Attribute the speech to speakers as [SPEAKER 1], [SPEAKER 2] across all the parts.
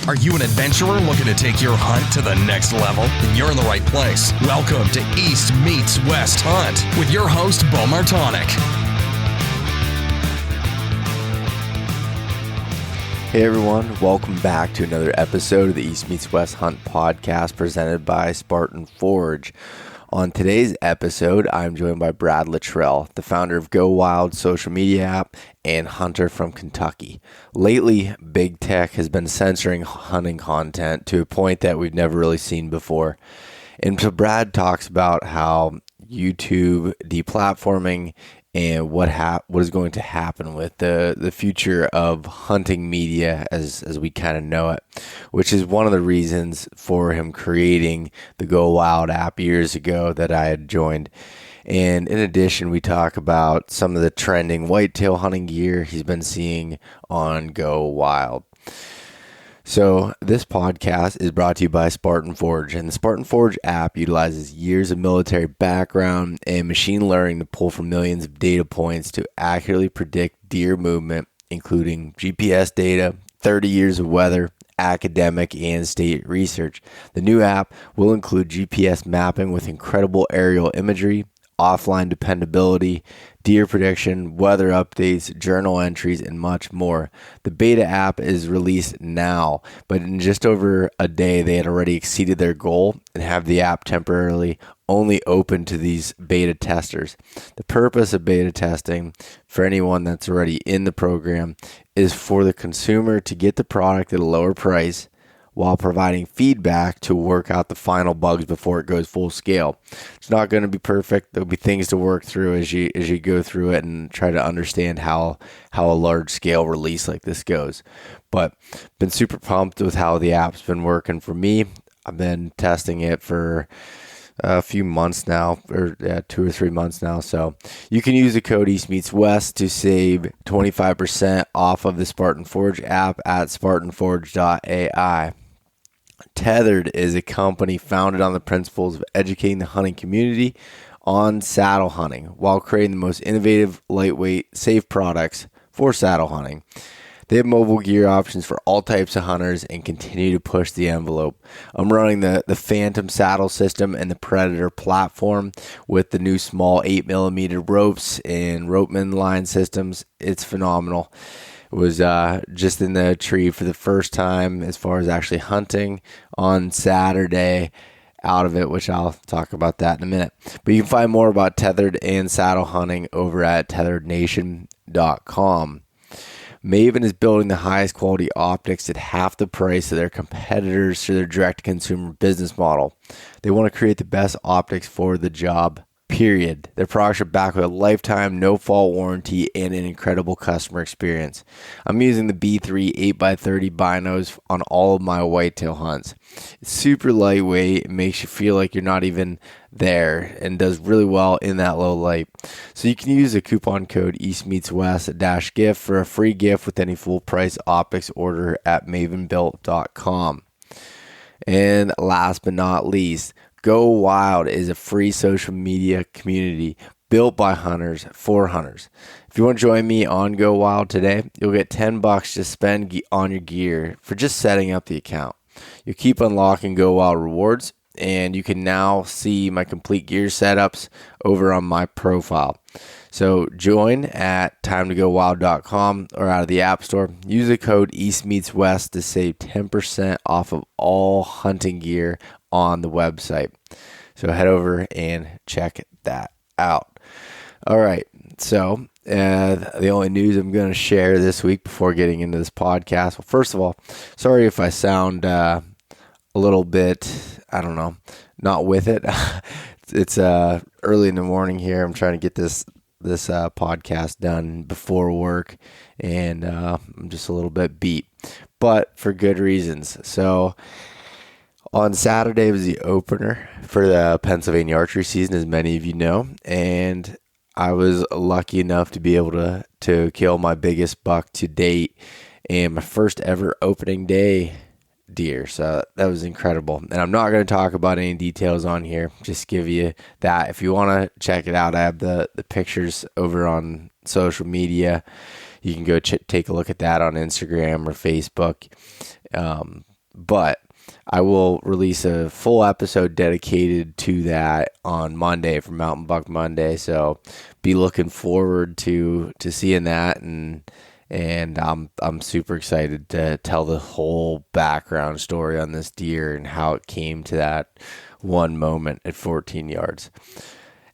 [SPEAKER 1] Are you an adventurer looking to take your hunt to the next level? Then you're in the right place. Welcome to East Meets West Hunt with your host, Bo Martonic.
[SPEAKER 2] Hey everyone, welcome back to another episode of the East Meets West Hunt podcast presented by Spartan Forge. On today's episode, I'm joined by Brad Luttrell, the founder of GoWild social media app and hunter from Kentucky. Lately, big tech has been censoring hunting content to a point that we've never really seen before. And so Brad talks about how YouTube deplatforming and what is going to happen with the future of hunting media as we kind of know it, which is one of the reasons for him creating the GoWild app years ago that I had joined. And in addition, we talk about some of the trending whitetail hunting gear he's been seeing on GoWild. So this podcast is brought to you by Spartan Forge, and the Spartan Forge app utilizes years of military background and machine learning to pull from millions of data points to accurately predict deer movement, including GPS data, 30 years of weather, academic, and state research. The new app will include GPS mapping with incredible aerial imagery, offline dependability, deer prediction, weather updates, journal entries, and much more. The beta app is released now, but in just over a day, they had already exceeded their goal and have the app temporarily only open to these beta testers. The purpose of beta testing for anyone that's already in the program is for the consumer to get the product at a lower price while providing feedback to work out the final bugs before it goes full scale. It's not going to be perfect. There'll be things to work through as you go through it and try to understand how a large scale release like this goes. But been super pumped with how the app's been working for me. I've been testing it for a few months now, or 2 or 3 months now. So you can use the code EastMeetsWest to save 25% off of the Spartan Forge app at spartanforge.ai. Tethrd is a company founded on the principles of educating the hunting community on saddle hunting while creating the most innovative, lightweight, safe products for saddle hunting. They have mobile gear options for all types of hunters and continue to push the envelope. I'm running the Phantom saddle system and the Predator platform with the new small 8mm ropes and ropeman line systems. It's phenomenal. It was just in the tree for the first time as far as actually hunting on Saturday out of it, which I'll talk about that in a minute. But you can find more about Tethrd and saddle hunting over at tethrdnation.com. Maven is building the highest quality optics at half the price of their competitors through their direct-to-consumer business model. They want to create the best optics for the job, period. Their products are backed with a lifetime, no-fault warranty and an incredible customer experience. I'm using the B3 8x30 binos on all of my whitetail hunts. It's super lightweight. It makes you feel like you're not even there and does really well in that low light. So you can use the coupon code eastmeetswest-gift for a free gift with any full price optics order at mavenbuilt.com. And last but not least, GoWild is a free social media community built by hunters for hunters. If you want to join me on GoWild today, you'll get $10 to spend on your gear for just setting up the account. You'll keep unlocking GoWild rewards, and you can now see my complete gear setups over on my profile. So join at timetogowild.com or out of the App Store. Use the code EastMeetsWest to save 10% off of all hunting gear on the website. So head over and check that out. All right. So the only news I'm going to share this week before getting into this podcast. Well, first of all, sorry if I sound a little bit, I don't know, not with it. It's early in the morning here. I'm trying to get this podcast done before work, and I'm just a little bit beat, but for good reasons. So on Saturday was the opener for the Pennsylvania archery season, as many of you know, and I was lucky enough to be able to kill my biggest buck to date and my first ever opening day deer. So that was incredible. And I'm not going to talk about any details on here, just give you that. If you want to check it out, I have the pictures over on social media. You can go take a look at that on Instagram or Facebook. But I will release a full episode dedicated to that on Monday for Mountain Buck Monday. So be looking forward to seeing that, and I'm super excited to tell the whole background story on this deer and how it came to that one moment at 14 yards.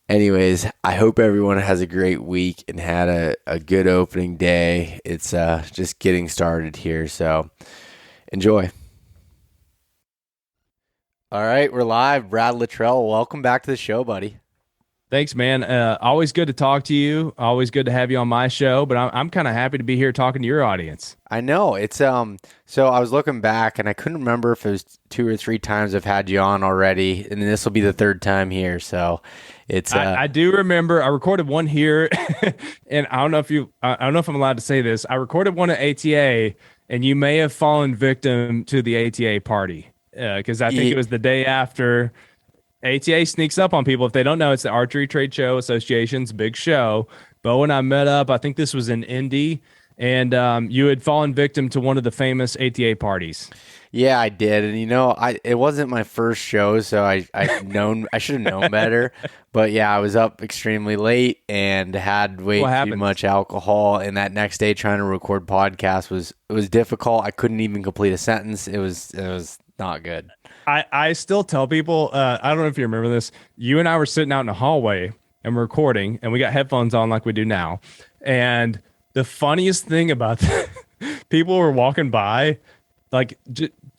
[SPEAKER 2] Anyways, I hope everyone has a great week and had a good opening day. It's just getting started here, so enjoy. All right, we're live. Brad Luttrell, welcome back to the show, buddy.
[SPEAKER 3] Thanks, man. Always good to talk to you. Always good to have you on my show. But I'm kind of happy to be here talking to your audience.
[SPEAKER 2] I know it's so I was looking back and I couldn't remember if it was 2 or 3 times I've had you on already, and this will be the 3rd time here. So it's
[SPEAKER 3] I do remember I recorded one here, and I don't know if I'm allowed to say this. I recorded one at ATA, and you may have fallen victim to the ATA party because I think it was the day after. ATA sneaks up on people. If they don't know, it's the Archery Trade Show Association's big show. Bo and I met up. I think this was in Indy, and you had fallen victim to one of the famous ATA parties.
[SPEAKER 2] Yeah, I did, and it wasn't my first show, so I should have known better. But yeah, I was up extremely late and had way too much alcohol. And that next day, trying to record podcasts was difficult. I couldn't even complete a sentence. It was not good.
[SPEAKER 3] I still tell people, I don't know if you remember this. You and I were sitting out in the hallway and we're recording, and we got headphones on like we do now. And the funniest thing about that, people were walking by, like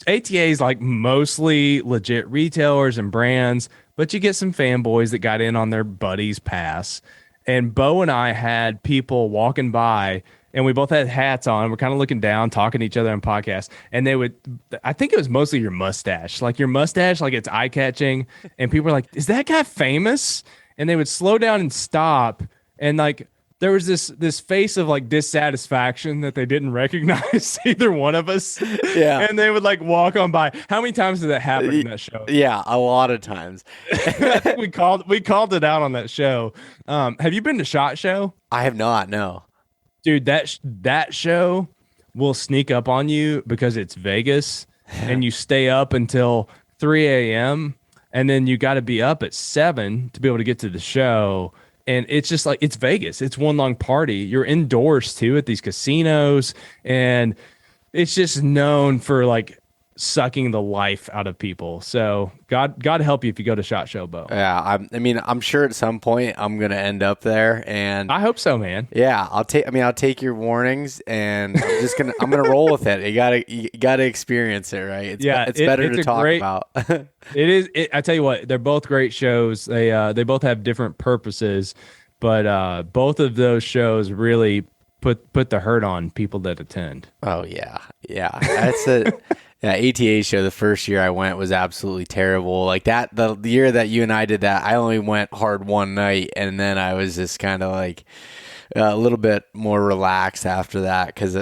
[SPEAKER 3] ATA is like mostly legit retailers and brands, but you get some fanboys that got in on their buddy's pass. And Bo and I had people walking by, and we both had hats on. We're kind of looking down, talking to each other on podcasts. And I think it was mostly your mustache. Like your mustache, like it's eye-catching. And people were like, is that guy famous? And they would slow down and stop. And like, there was this face of like dissatisfaction that they didn't recognize either one of us.
[SPEAKER 2] Yeah.
[SPEAKER 3] And they would like walk on by. How many times did that happen in that show?
[SPEAKER 2] Yeah, a lot of times.
[SPEAKER 3] I think we called it out on that show. Have you been to SHOT Show?
[SPEAKER 2] I have not, no.
[SPEAKER 3] Dude, that show will sneak up on you because it's Vegas and you stay up until 3 a.m. and then you got to be up at 7 to be able to get to the show. And it's just like, it's Vegas. It's one long party. You're indoors too at these casinos, and it's just known for like sucking the life out of people. So God help you if you go to SHOT Show, Bo.
[SPEAKER 2] Yeah, I'm sure at some point I'm gonna end up there, and
[SPEAKER 3] I hope so, man.
[SPEAKER 2] Yeah, I'll take your warnings, and I'm gonna roll with it. You gotta experience it, right? It's better to talk about.
[SPEAKER 3] It is. I tell you what, they're both great shows. They both have different purposes, but both of those shows really put the hurt on people that attend.
[SPEAKER 2] Oh yeah. That's it. Yeah, ATA show, the first year I went was absolutely terrible. Like that, the year that you and I did that, I only went hard one night, and then I was just kind of like a little bit more relaxed after that because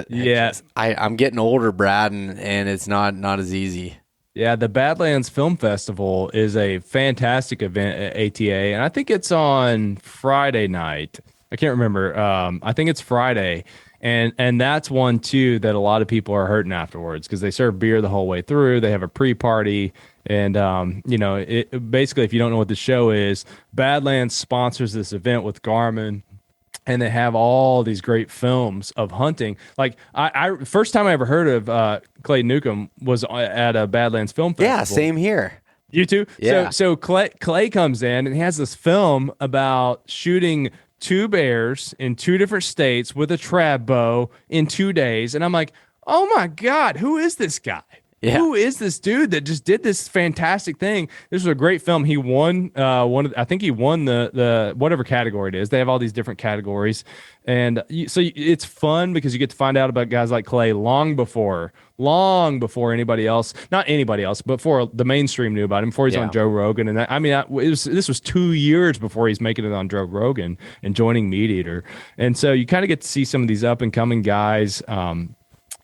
[SPEAKER 2] I'm getting older, Brad, and it's not as easy.
[SPEAKER 3] Yeah, the Badlands Film Festival is a fantastic event at ATA, and I think it's on Friday night. I can't remember. I think it's Friday. And that's one too that a lot of people are hurting afterwards because they serve beer the whole way through. They have a pre-party, and basically, if you don't know what the show is, Badlands sponsors this event with Garmin, and they have all these great films of hunting. Like I first time I ever heard of Clay Newcomb was at a Badlands Film Festival.
[SPEAKER 2] Yeah, same here.
[SPEAKER 3] You too?
[SPEAKER 2] Yeah.
[SPEAKER 3] So Clay comes in and he has this film about shooting 2 bears in 2 different states with a trad bow in 2 days. And I'm like, oh my God, who is this guy? Yeah. Who is this dude that just did this fantastic thing? This was a great film. He won I think he won the whatever category it is. They have all these different categories. And so it's fun because you get to find out about guys like Clay long before anybody else, not anybody else, but before the mainstream knew about him, before he's on Joe Rogan. And this was 2 years before he's making it on Joe Rogan and joining Meat Eater. And so you kind of get to see some of these up and coming guys.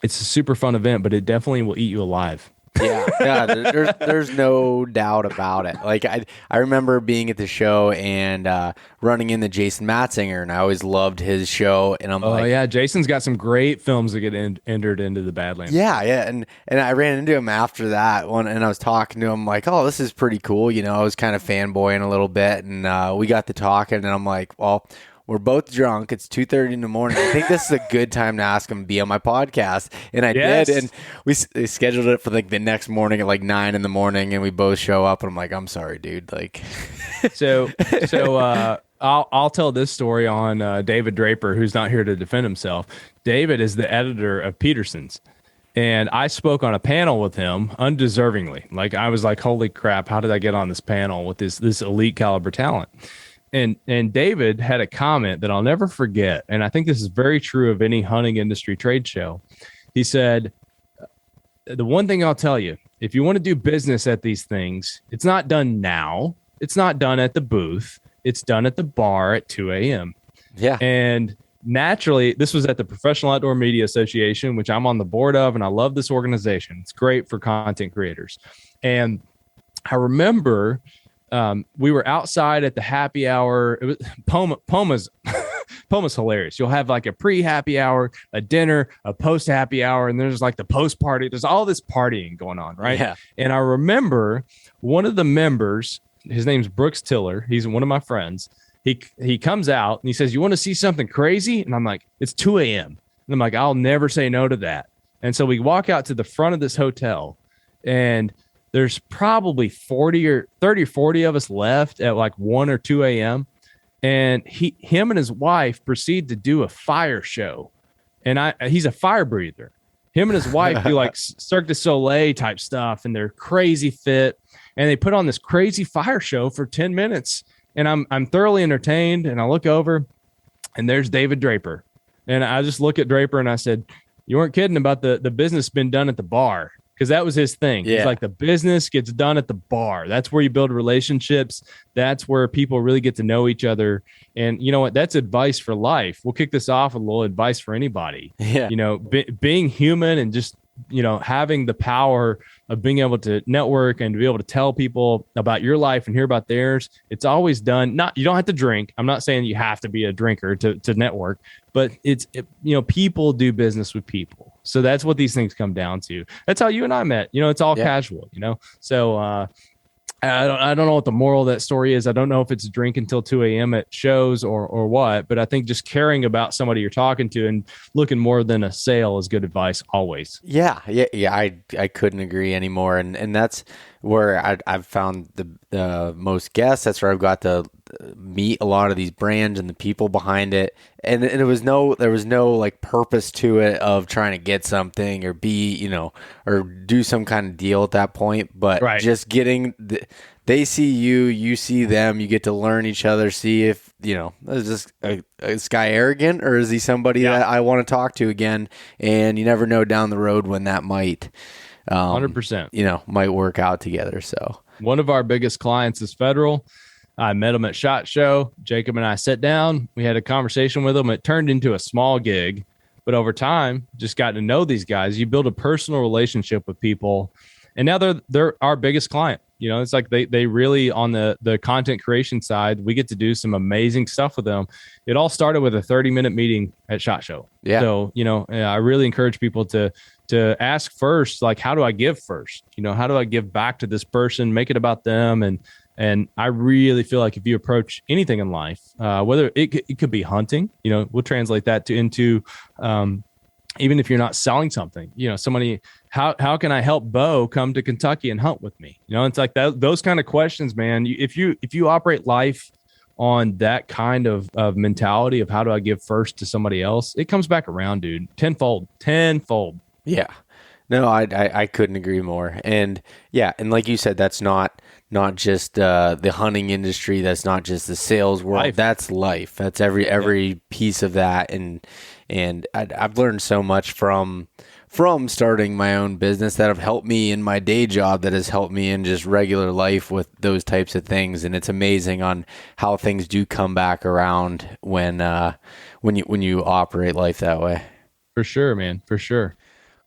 [SPEAKER 3] It's a super fun event, but it definitely will eat you alive.
[SPEAKER 2] Yeah, there's no doubt about it. Like I remember being at the show and running into Jason Matzinger, and I always loved his show. And I'm
[SPEAKER 3] Oh
[SPEAKER 2] like,
[SPEAKER 3] yeah, Jason's got some great films that get entered into the Badlands.
[SPEAKER 2] yeah, and I ran into him after that one, and I was talking to him like, oh, this is pretty cool. I was kind of fanboying a little bit, and we got to talking, and I'm like, well, we're both drunk. It's 2:30 in the morning. I think this is a good time to ask him to be on my podcast. And I
[SPEAKER 3] Yes.
[SPEAKER 2] did. And we scheduled it for like the next morning at like 9 in the morning. And we both show up. And I'm like, I'm sorry, dude. Like,
[SPEAKER 3] So I'll tell this story on David Draper, who's not here to defend himself. David is the editor of Peterson's. And I spoke on a panel with him undeservingly. Like I was like, holy crap, how did I get on this panel with this elite caliber talent? And David had a comment that I'll never forget. And I think this is very true of any hunting industry trade show. He said, the one thing I'll tell you, if you want to do business at these things, it's not done now. It's not done at the booth. It's done at the bar at 2 a.m.
[SPEAKER 2] yeah.
[SPEAKER 3] And naturally, this was at the Professional Outdoor Media Association, which I'm on the board of, and I love this organization. It's great for content creators. And I remember we were outside at the happy hour. It was Poma's Poma's hilarious. You'll have like a pre-happy hour, a dinner, a post-happy hour, and there's like the post-party. There's all this partying going on, right?
[SPEAKER 2] Yeah.
[SPEAKER 3] And I remember one of the members, his name's Brooks Tiller. He's one of my friends. He comes out and he says, "You want to see something crazy?" And I'm like, "It's 2 a.m." And I'm like, "I'll never say no to that." And so we walk out to the front of this hotel, and there's probably 40 or 40 of us left at like 1 or 2 a.m. And him and his wife proceed to do a fire show. And he's a fire breather. Him and his wife do like Cirque du Soleil type stuff, and they're crazy fit. And they put on this crazy fire show for 10 minutes. And I'm thoroughly entertained. And I look over, and there's David Draper. And I just look at Draper and I said, "You weren't kidding about the business been done at the bar." Because that was his thing.
[SPEAKER 2] Yeah.
[SPEAKER 3] He's like, the business gets done at the bar. That's where you build relationships. That's where people really get to know each other. And you know what? That's advice for life. We'll kick this off with a little advice for anybody.
[SPEAKER 2] Yeah.
[SPEAKER 3] Being human and just, having the power of being able to network and to be able to tell people about your life and hear about theirs. It's always done. You don't have to drink. I'm not saying you have to be a drinker to network, but people do business with people. So that's what these things come down to. That's how you and I met. It's all casual, So I don't know what the moral of that story is. I don't know if it's drink until 2 a.m. at shows or what, but I think just caring about somebody you're talking to and looking more than a sale is good advice always.
[SPEAKER 2] Yeah. I couldn't agree anymore. And that's where I've found the most guests. That's where I've got to meet a lot of these brands and the people behind it. And there was no like purpose to it of trying to get something or or do some kind of deal at that point. But just getting they see you, you see them, you get to learn each other, see if, is this guy arrogant or is he somebody that I want to talk to again? And you never know down the road when that might
[SPEAKER 3] 100%.
[SPEAKER 2] Might work out together. So
[SPEAKER 3] one of our biggest clients is Federal. I met him at SHOT Show. Jacob and I sat down. We had a conversation with him. It turned into a small gig, but over time, just got to know these guys. You build a personal relationship with people, and now they're our biggest client. It's like they really, on the content creation side, we get to do some amazing stuff with them. It all started with a 30-minute meeting at SHOT Show. Yeah. So, I really encourage people to ask first, like, how do I give first? How do I give back to this person, make it about them? And I really feel like if you approach anything in life, whether it could be hunting, we'll translate that into even if you're not selling something, somebody, how can I help Bo come to Kentucky and hunt with me? It's like those kind of questions, man. If you operate life on that kind of mentality of how do I give first to somebody else, it comes back around, dude, tenfold.
[SPEAKER 2] Yeah. No, I couldn't agree more. And yeah, and like you said, that's not just the hunting industry. That's not just the sales world.
[SPEAKER 3] Life.
[SPEAKER 2] That's life. That's every piece of that. And I've learned so much from starting my own business that have helped me in my day job, that has helped me in just regular life with those types of things. And it's amazing on how things do come back around when you operate life that way.
[SPEAKER 3] For sure, man. For sure.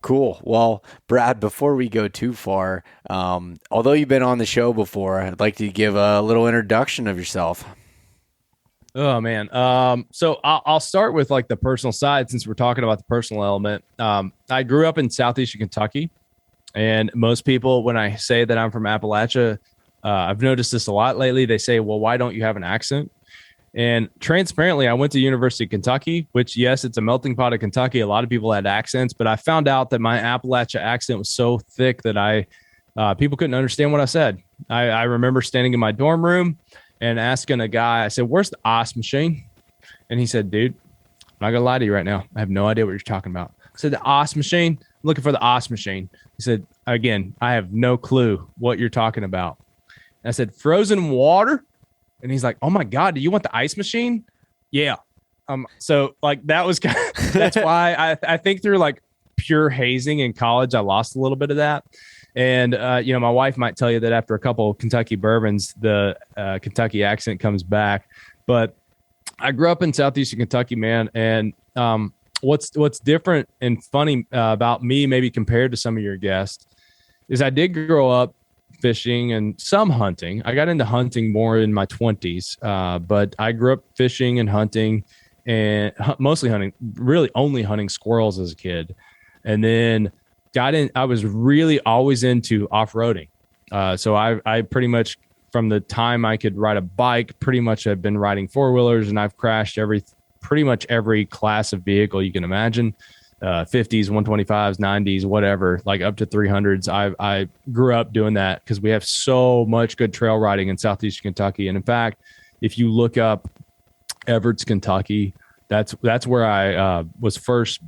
[SPEAKER 2] Cool. Well, Brad, before we go too far, although you've been on the show before, I'd like to give a little introduction of yourself.
[SPEAKER 3] Oh man. So I'll start with like the personal side since we're talking about the personal element. I grew up in southeastern Kentucky, and most people, when I say that I'm from Appalachia, I've noticed this a lot lately. They say, "Well, why don't you have an accent?" And transparently, I went to University of Kentucky, which yes, it's a melting pot of Kentucky. A lot of people had accents, but I found out that my Appalachia accent was so thick that people couldn't understand what I said. I remember standing in my dorm room and asking a guy, I said, "Where's the ice machine?" And he said, "Dude, I'm not gonna lie to you right now. I have no idea what you're talking about." I said, "The ice machine? I'm looking for the ice machine." He said, "Again, I have no clue what you're talking about." And I said, "Frozen water?" And he's like, "Oh my God, do you want the ice machine?" Yeah. So like that was kind of, that's why I think through like pure hazing in college, I lost a little bit of that. And, my wife might tell you that after a couple of Kentucky bourbons, the Kentucky accent comes back. But I grew up in southeastern Kentucky, man. And what's different and funny about me, maybe compared to some of your guests, is I did grow up fishing and some hunting. I got into hunting more in my 20s, but I grew up fishing and hunting and mostly hunting, really only hunting squirrels as a kid. And then I was really always into off-roading. So I pretty much, from the time I could ride a bike, pretty much have been riding four-wheelers, and I've crashed pretty much every class of vehicle you can imagine. 50s, 125s, 90s, whatever, like up to 300s. I grew up doing that because we have so much good trail riding in southeastern Kentucky. And in fact, if you look up Everett's, Kentucky, that's where I was first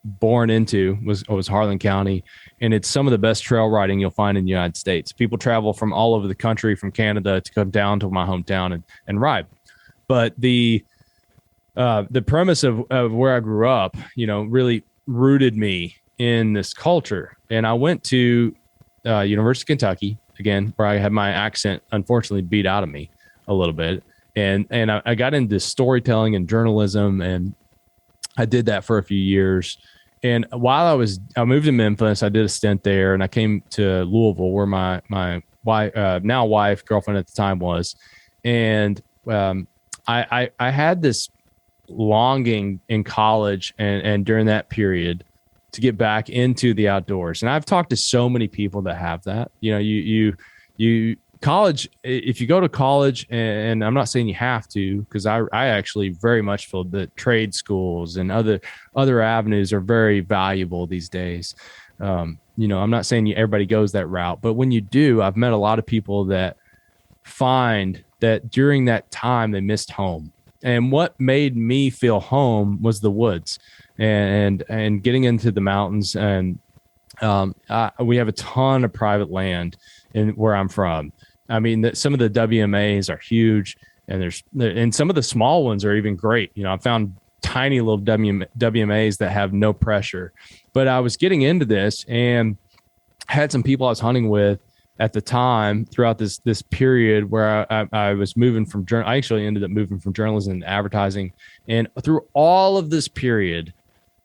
[SPEAKER 3] born into, was Harlan County, and it's some of the best trail riding you'll find in the United States. People travel from all over the country, from Canada, to come down to my hometown and ride. But the premise of where I grew up, really rooted me in this culture. And I went to University of Kentucky, again, where I had my accent unfortunately beat out of me a little bit. And I got into storytelling and journalism, and I did that for a few years. And while I moved to Memphis, I did a stint there, and I came to Louisville, where my wife, now wife, girlfriend at the time was. And I had this longing in college and during that period to get back into the outdoors. And I've talked to so many people that have that. You college, if you go to college, and I'm not saying you have to, because I actually very much feel that trade schools and other avenues are very valuable these days. I'm not saying everybody goes that route, but when you do, I've met a lot of people that find that during that time they missed home. And what made me feel home was the woods and getting into the mountains. And we have a ton of private land in where I'm from. I mean, some of the WMAs are huge, and some of the small ones are even great. I found tiny little WMAs that have no pressure. But I was getting into this and had some people I was hunting with at the time throughout this period where I was moving from I actually ended up moving from journalism to advertising. And through all of this period,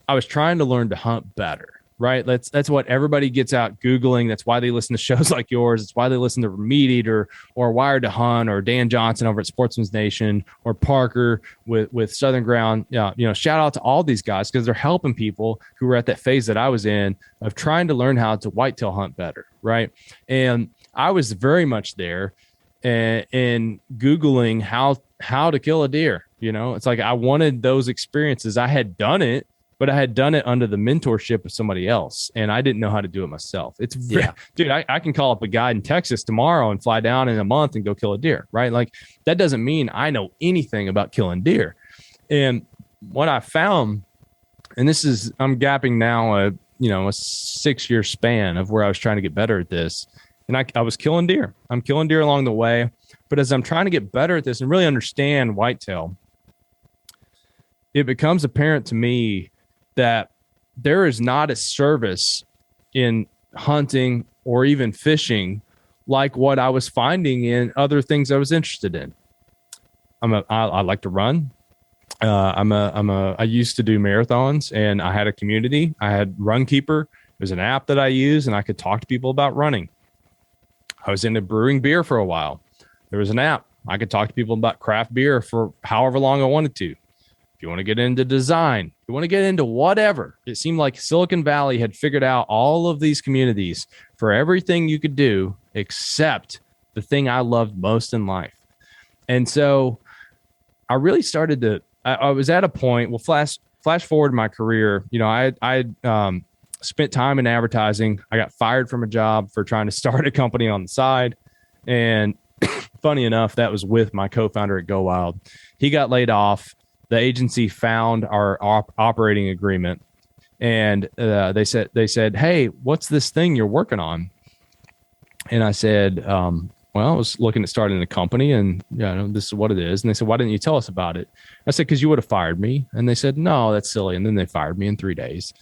[SPEAKER 3] I was trying to learn to hunt better. Right. That's what everybody gets out Googling. That's why they listen to shows like yours. It's why they listen to Meat Eater or Wired to Hunt or Dan Johnson over at Sportsman's Nation or Parker with Southern Ground. Shout out to all these guys, because they're helping people who were at that phase that I was in of trying to learn how to whitetail hunt better. Right. And I was very much there in Googling how to kill a deer. It's like I wanted those experiences. I had done it, but I had done it under the mentorship of somebody else, and I didn't know how to do it myself. Dude, I can call up a guy in Texas tomorrow and fly down in a month and go kill a deer, right? Like, that doesn't mean I know anything about killing deer. And what I found, and I'm gapping now a 6-year span of where I was trying to get better at this, and I was killing deer. I'm killing deer along the way, but as I'm trying to get better at this and really understand whitetail, it becomes apparent to me that there is not a service in hunting or even fishing like what I was finding in other things I was interested in. I like to run. I used to do marathons, and I had a community. I had Runkeeper. It was an app that I used, and I could talk to people about running. I was into brewing beer for a while. There was an app. I could talk to people about craft beer for however long I wanted to. If you want to get into design, if you want to get into whatever, it seemed like Silicon Valley had figured out all of these communities for everything you could do except the thing I loved most in life. And so I really started to, I was at a point, well, flash forward my career. You know, I spent time in advertising. I got fired from a job for trying to start a company on the side. And funny enough, that was with my co-founder at GoWild. He got laid off. The agency found our operating agreement, and they said, "Hey, what's this thing you're working on?" And I said, "Well, I was looking at starting a company, and this is what it is." And they said, "Why didn't you tell us about it?" I said, "Because you would have fired me." And they said, "No, that's silly." And then they fired me in 3 days.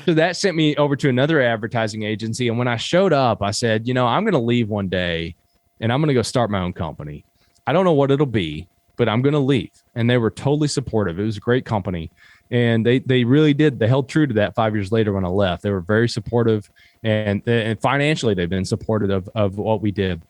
[SPEAKER 3] So that sent me over to another advertising agency. And when I showed up, I said, I'm going to leave one day, and I'm going to go start my own company. I don't know what it'll be, but I'm going to leave. And they were totally supportive. It was a great company. And they really did. They held true to that 5 years later when I left. They were very supportive, and financially they've been supportive of what we did.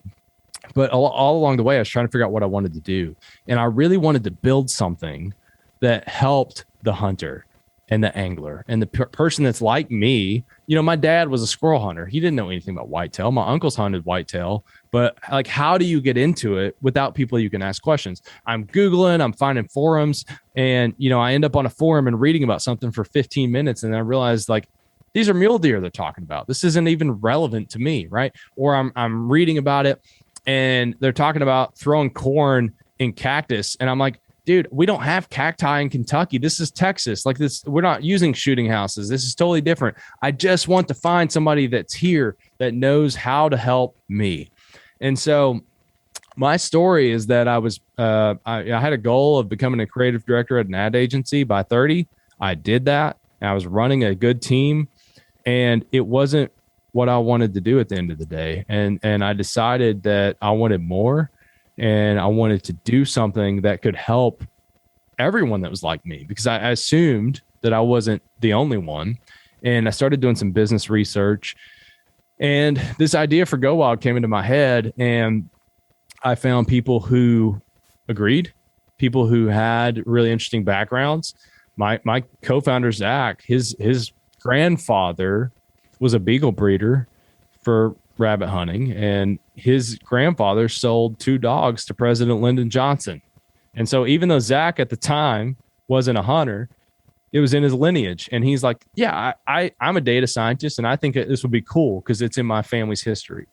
[SPEAKER 3] But all along the way, I was trying to figure out what I wanted to do. And I really wanted to build something that helped the hunter and the angler and the person that's like me. My dad was a squirrel hunter. He didn't know anything about whitetail. My uncles hunted whitetail, but like, how do you get into it without people you can ask questions? I'm Googling, I'm finding forums, and, I end up on a forum and reading about something for 15 minutes. And I realized, like, these are mule deer they're talking about. This isn't even relevant to me, right? Or I'm reading about it and they're talking about throwing corn in cactus. And I'm like, dude, we don't have cacti in Kentucky. This is Texas. Like this, we're not using shooting houses. This is totally different. I just want to find somebody that's here that knows how to help me. And so my story is that I had a goal of becoming a creative director at an ad agency by 30. I did that. I was running a good team, and it wasn't what I wanted to do at the end of the day. And I decided that I wanted more. And I wanted to do something that could help everyone that was like me, because I assumed that I wasn't the only one. And I started doing some business research, and this idea for GoWild came into my head, and I found people who agreed, people who had really interesting backgrounds. My co-founder, Zach, his grandfather was a beagle breeder for rabbit hunting, and his grandfather sold 2 dogs to President Lyndon Johnson. And so even though Zach at the time wasn't a hunter, it was in his lineage. And he's like, yeah, I'm a data scientist, and I think this would be cool because it's in my family's history.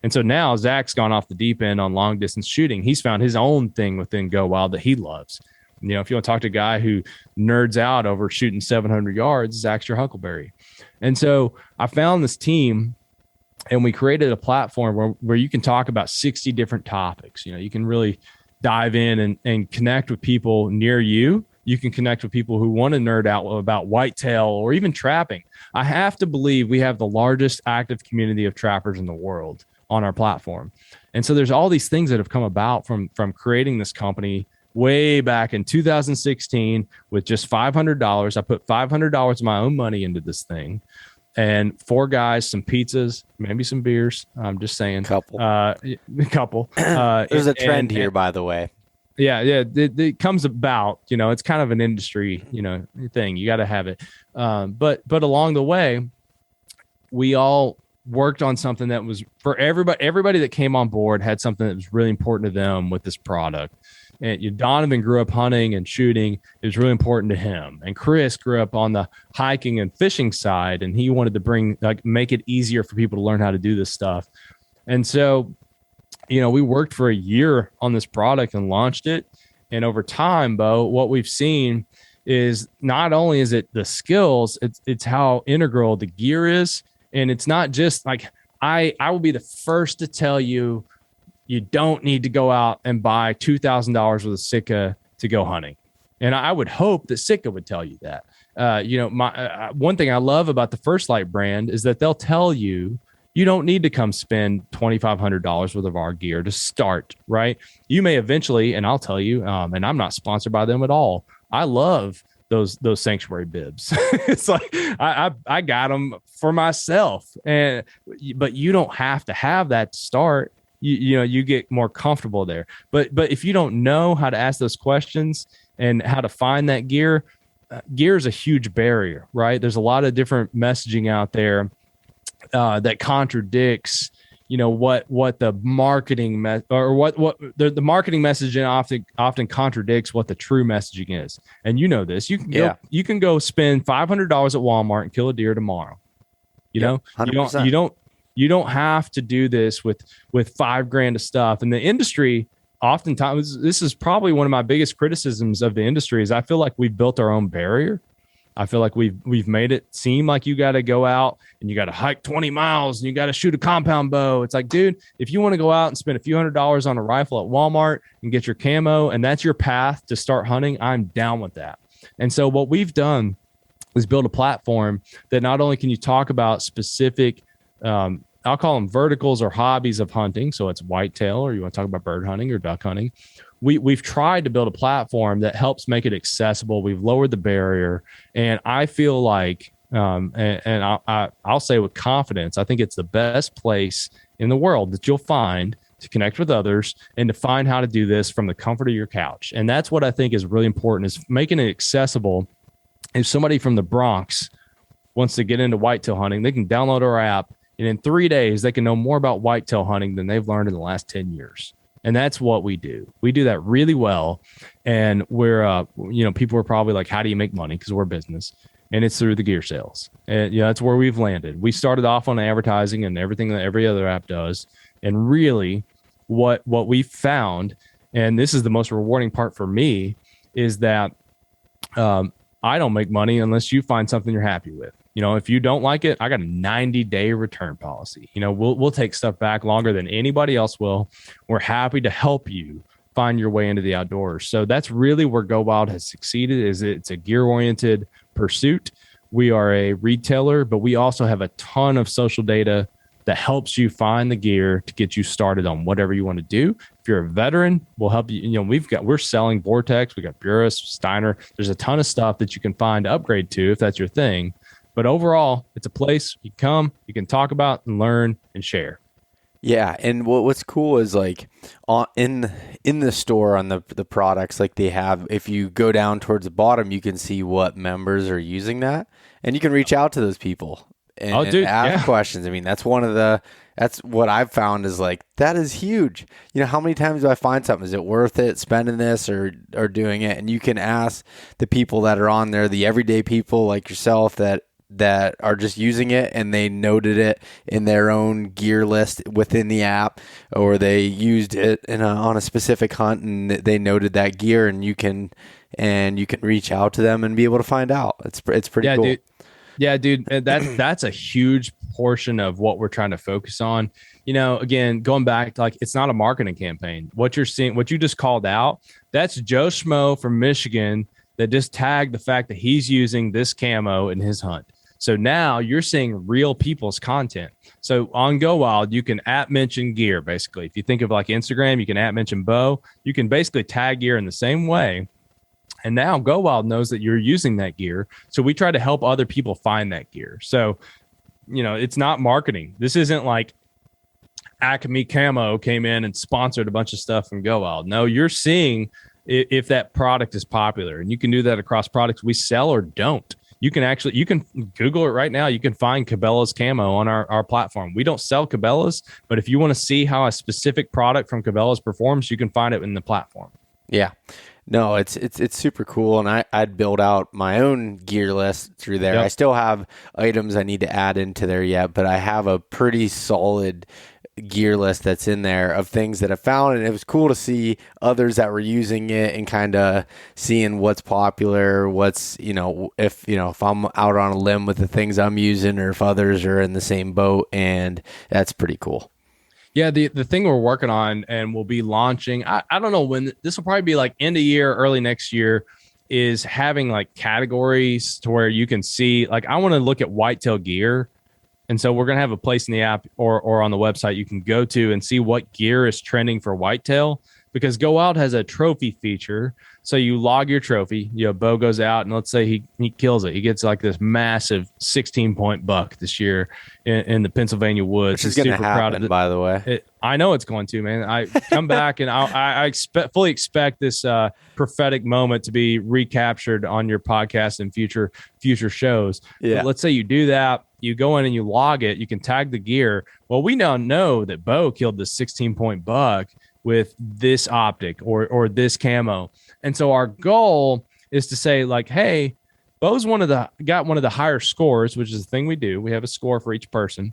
[SPEAKER 3] And so now Zach's gone off the deep end on long distance shooting. He's found his own thing within GoWild that he loves. If you want to talk to a guy who nerds out over shooting 700 yards, Zach's your huckleberry. And so I found this team, and we created a platform where you can talk about 60 different topics. You can really dive in and connect with people near you. You can connect with people who want to nerd out about whitetail or even trapping. I have to believe we have the largest active community of trappers in the world on our platform. And so there's all these things that have come about from creating this company way back in 2016 with just $500. I put $500 of my own money into this thing. And 4 guys, some pizzas, maybe some beers. I'm just saying. Couple.
[SPEAKER 2] There's a trend here, by the way.
[SPEAKER 3] Yeah. It comes about, it's kind of an industry, thing. You got to have it. But along the way, we all worked on something that was for everybody. Everybody that came on board had something that was really important to them with this product. And Donovan grew up hunting and shooting. It was really important to him. And Chris grew up on the hiking and fishing side, and he wanted to make it easier for people to learn how to do this stuff. And so, we worked for a year on this product and launched it. And over time, Bo, what we've seen is not only is it the skills, it's how integral the gear is. And it's not just like, I will be the first to tell you, you don't need to go out and buy $2,000 worth of Sitka to go hunting. And I would hope that Sitka would tell you that. One thing I love about the First Light brand is that they'll tell you, You don't need to come spend $2,500 worth of our gear to start, right? You may eventually, and I'll tell you, and I'm not sponsored by them at all. I love those sanctuary bibs. It's like I got them for myself, but you don't have to have that to start. You get more comfortable there. But if you don't know how to ask those questions and how to find that gear, gear is a huge barrier, right? There's a lot of different messaging out there that contradicts, what the marketing the marketing messaging often contradicts what the true messaging is. And this, you can go spend $500 at Walmart and kill a deer tomorrow. You know,
[SPEAKER 2] 100%.
[SPEAKER 3] You don't have to do this with $5,000 of stuff. And the industry, oftentimes, this is probably one of my biggest criticisms of the industry, is I feel like we've built our own barrier. I feel like we've made it seem like you got to go out and you got to hike 20 miles and you got to shoot a compound bow. It's like, dude, if you want to go out and spend a few $100s on a rifle at Walmart and get your camo, and that's your path to start hunting, I'm down with that. And so what we've done is build a platform that not only can you talk about specific, I'll call them verticals or hobbies of hunting. So it's whitetail, or you want to talk about bird hunting or duck hunting. We've tried to build a platform that helps make it accessible. We've lowered the barrier, and I feel like, I'll say with confidence, I think it's the best place in the world that you'll find to connect with others and to find how to do this from the comfort of your couch. And that's what I think is really important, is making it accessible. If somebody from the Bronx wants to get into whitetail hunting, they can download our app, and in 3 days, they can know more about whitetail hunting than they've learned in the last 10 years. And that's what we do. We do that really well. And we're, people are probably like, how do you make money? Because we're a business. And it's through the gear sales. And that's where we've landed. We started off on advertising and everything that every other app does. And really what we found, and this is the most rewarding part for me, is that I don't make money unless you find something you're happy with. If you don't like it, I got a 90-day return policy. We'll take stuff back longer than anybody else will. We're happy to help you find your way into the outdoors. So that's really where GoWild has succeeded, is it's a gear-oriented pursuit. We are a retailer, but we also have a ton of social data that helps you find the gear to get you started on whatever you want to do. If you're a veteran, we'll help you. We're selling Vortex, we got Burris, Steiner. There's a ton of stuff that you can find to upgrade to if that's your thing. But overall, it's a place you come, you can talk about and learn and share.
[SPEAKER 2] Yeah, and what's cool is like in the store on the products, like they have, if you go down towards the bottom, you can see what members are using that, and you can reach out to those people and ask questions. I mean, that's what I've found is like, that is huge. How many times do I find something? Is it worth it spending this or doing it? And you can ask the people that are on there, the everyday people like yourself that are just using it, and they noted it in their own gear list within the app, or they used it on a specific hunt and they noted that gear, and you can reach out to them and be able to find out. It's pretty cool.
[SPEAKER 3] Dude. Yeah, dude, that's a huge portion of what we're trying to focus on. Again, going back to, like, it's not a marketing campaign. What you're seeing, what you just called out, that's Joe Schmo from Michigan that just tagged the fact that he's using this camo in his hunt. So now you're seeing real people's content. So on GoWild, you can @mention gear, basically. If you think of like Instagram, you can @mention bow. You can basically tag gear in the same way. And now GoWild knows that you're using that gear. So we try to help other people find that gear. So, it's not marketing. This isn't like Acme Camo came in and sponsored a bunch of stuff from GoWild. No, you're seeing if that product is popular, and you can do that across products we sell or don't. You can Google it right now. You can find Cabela's camo on our platform. We don't sell Cabela's, but if you want to see how a specific product from Cabela's performs, you can find it in the platform.
[SPEAKER 2] Yeah. No, it's super cool, and I'd build out my own gear list through there. Yep. I still have items I need to add into there yet, but I have a pretty solid gear list that's in there of things that I found, and it was cool to see others that were using it and kind of seeing what's popular, what's, if I'm out on a limb with the things I'm using, or if others are in the same boat, and that's pretty cool.
[SPEAKER 3] Yeah, the thing we're working on and we'll be launching, I don't know when, this will probably be like end of year, early next year, is having like categories to where you can see, like, I want to look at whitetail gear And so we're going to have a place in the app or on the website you can go to and see what gear is trending for whitetail, because GoWild has a trophy feature. So you log your trophy, Bo goes out and let's say he kills it. He gets like this massive 16-point buck this year in the Pennsylvania woods.
[SPEAKER 2] Which is going to happen, by the way.
[SPEAKER 3] I know it's going to, man. I come back and I fully expect this prophetic moment to be recaptured on your podcast and future shows.
[SPEAKER 2] Yeah.
[SPEAKER 3] But let's say you do that. You go in and you log it. You can tag the gear. Well, we now know that Bo killed the 16-point buck with this optic or this camo. And so our goal is to say like, hey, Bo's got one of the higher scores, which is the thing we do. We have a score for each person.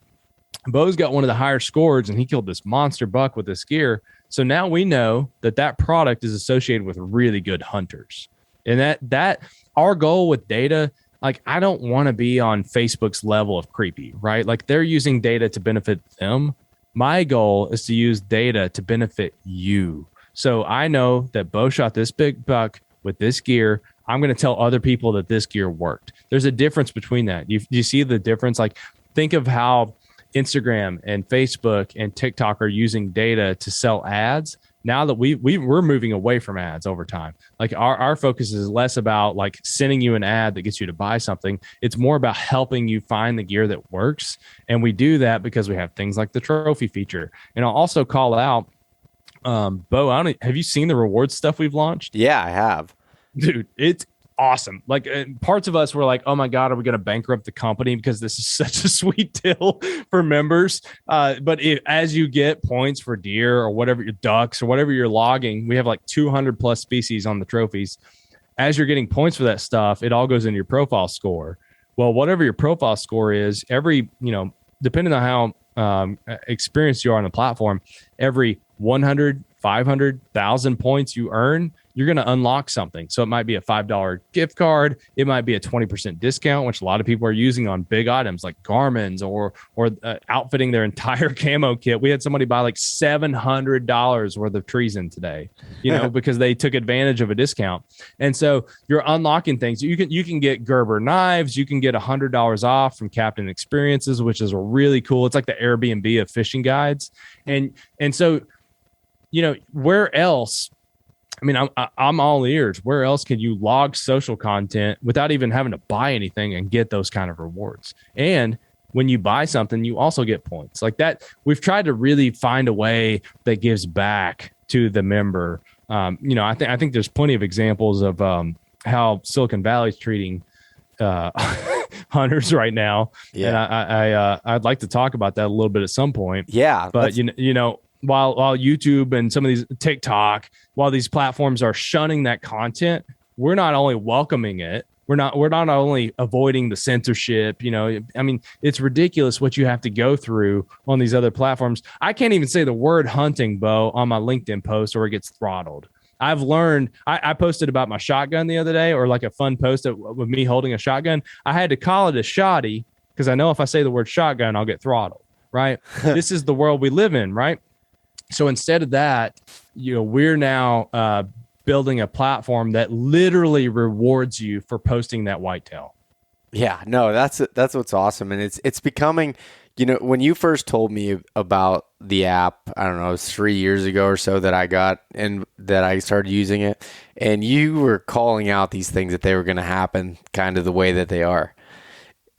[SPEAKER 3] Bo's got one of the higher scores and he killed this monster buck with this gear. So now we know that product is associated with really good hunters. And that our goal with data, like I don't want to be on Facebook's level of creepy, right? Like they're using data to benefit them. My goal is to use data to benefit you. So I know that Bo shot this big buck with this gear. I'm going to tell other people that this gear worked. There's a difference between that. You see the difference? Like think of how Instagram and Facebook and TikTok are using data to sell ads. Now that we're moving away from ads over time. Like our focus is less about like sending you an ad that gets you to buy something. It's more about helping you find the gear that works. And we do that because we have things like the trophy feature. And I'll also call out, Bo, have you seen the rewards stuff we've launched?
[SPEAKER 2] Yeah, I have.
[SPEAKER 3] Dude, it's awesome. Like parts of us were like, oh my God, are we going to bankrupt the company because this is such a sweet deal for members? But as you get points for deer or whatever, your ducks or whatever you're logging, we have like 200 plus species on the trophies. As you're getting points for that stuff, it all goes into your profile score. Well, whatever your profile score is, depending on how experienced you are on the platform, every 100, 500, 1,000 points you earn, you're going to unlock something. So it might be a $5 gift card. It might be a 20% discount, which a lot of people are using on big items like Garmin's or outfitting their entire camo kit. We had somebody buy like $700 worth of treason today, because they took advantage of a discount. And so you're unlocking things. You can get Gerber knives. You can get $100 off from Captain Experiences, which is really cool. It's like the Airbnb of fishing guides. And so, where else? I mean, I'm all ears. Where else can you log social content without even having to buy anything and get those kind of rewards? And when you buy something, you also get points like that. We've tried to really find a way that gives back to the member. I think there's plenty of examples of how Silicon Valley's treating hunters right now. Yeah. And I'd like to talk about that a little bit at some point.
[SPEAKER 2] Yeah.
[SPEAKER 3] But while YouTube and some of these TikTok, while these platforms are shunning that content, we're not only welcoming it, we're not only avoiding the censorship. It's ridiculous what you have to go through on these other platforms. I can't even say the word hunting, Bo, on my LinkedIn post or it gets throttled. I've learned, I posted about my shotgun the other day, or like a fun post with me holding a shotgun. I had to call it a shotty because I know if I say the word shotgun, I'll get throttled, right? This is the world we live in, right? So instead of that, we're now building a platform that literally rewards you for posting that whitetail.
[SPEAKER 2] Yeah, no, that's what's awesome. And it's becoming, when you first told me about the app, I don't know, it was 3 years ago or so that I got and that I started using it, and you were calling out these things that they were going to happen kind of the way that they are.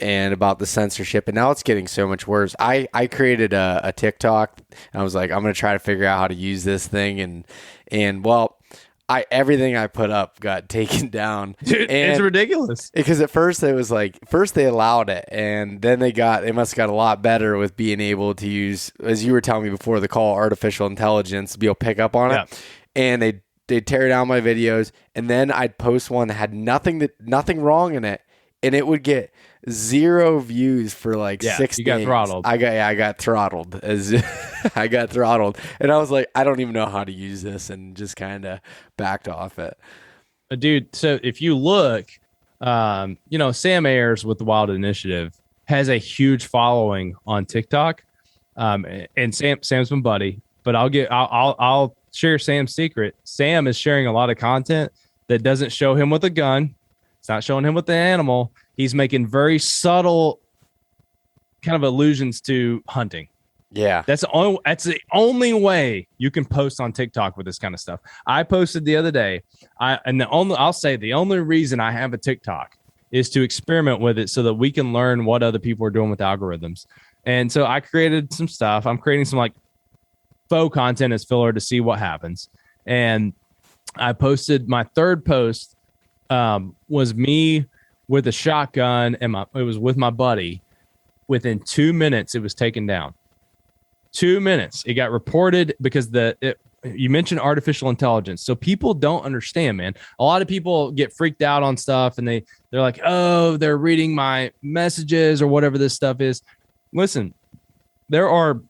[SPEAKER 2] And about the censorship, and now it's getting so much worse. I created a TikTok, and I was like, I'm going to try to figure out how to use this thing, and well, everything I put up got taken down.
[SPEAKER 3] Dude, it's ridiculous.
[SPEAKER 2] Because at first it was like, first they allowed it, and then they must have got a lot better with being able to use, as you were telling me before the call, artificial intelligence to be able to pick up on it. And they'd tear down my videos, and then I'd post one that had nothing wrong in it, and it would get 0 views for like 6 days.
[SPEAKER 3] You got throttled.
[SPEAKER 2] I got throttled. I got throttled, and I was like, I don't even know how to use this, and just kind of backed off it.
[SPEAKER 3] Dude, so if you look, Sam Ayers with the Wild Initiative has a huge following on TikTok, and Sam's my buddy. But I'll share Sam's secret. Sam is sharing a lot of content that doesn't show him with a gun. It's not showing him with the animal. He's making very subtle kind of allusions to hunting.
[SPEAKER 2] Yeah.
[SPEAKER 3] That's the only way you can post on TikTok with this kind of stuff. I posted the other day. I'll say the only reason I have a TikTok is to experiment with it so that we can learn what other people are doing with algorithms. And so I created some stuff. I'm creating some like faux content as filler to see what happens. And I posted my third post was me with a shotgun, and it was with my buddy. Within 2 minutes, it was taken down. 2 minutes. It got reported because you mentioned artificial intelligence. So people don't understand, man. A lot of people get freaked out on stuff, and they're like, oh, they're reading my messages or whatever this stuff is. Listen, there are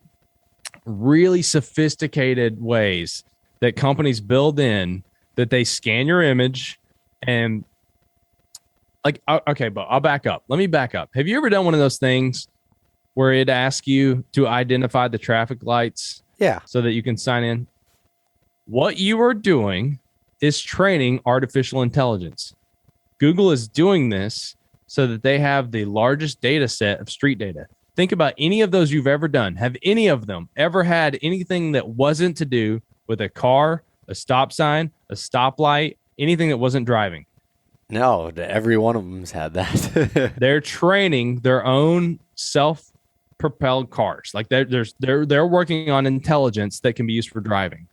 [SPEAKER 3] really sophisticated ways that companies build in that they scan your image and like, okay, but I'll back up. Let me back up. Have you ever done one of those things where it asks you to identify the traffic lights?
[SPEAKER 2] Yeah.
[SPEAKER 3] So that you can sign in? What you are doing is training artificial intelligence. Google is doing this so that they have the largest data set of street data. Think about any of those you've ever done. Have any of them ever had anything that wasn't to do with a car, a stop sign, a stoplight, anything that wasn't driving?
[SPEAKER 2] No, every one of them's had that.
[SPEAKER 3] They're training their own self-propelled cars. Like they're working on intelligence that can be used for driving.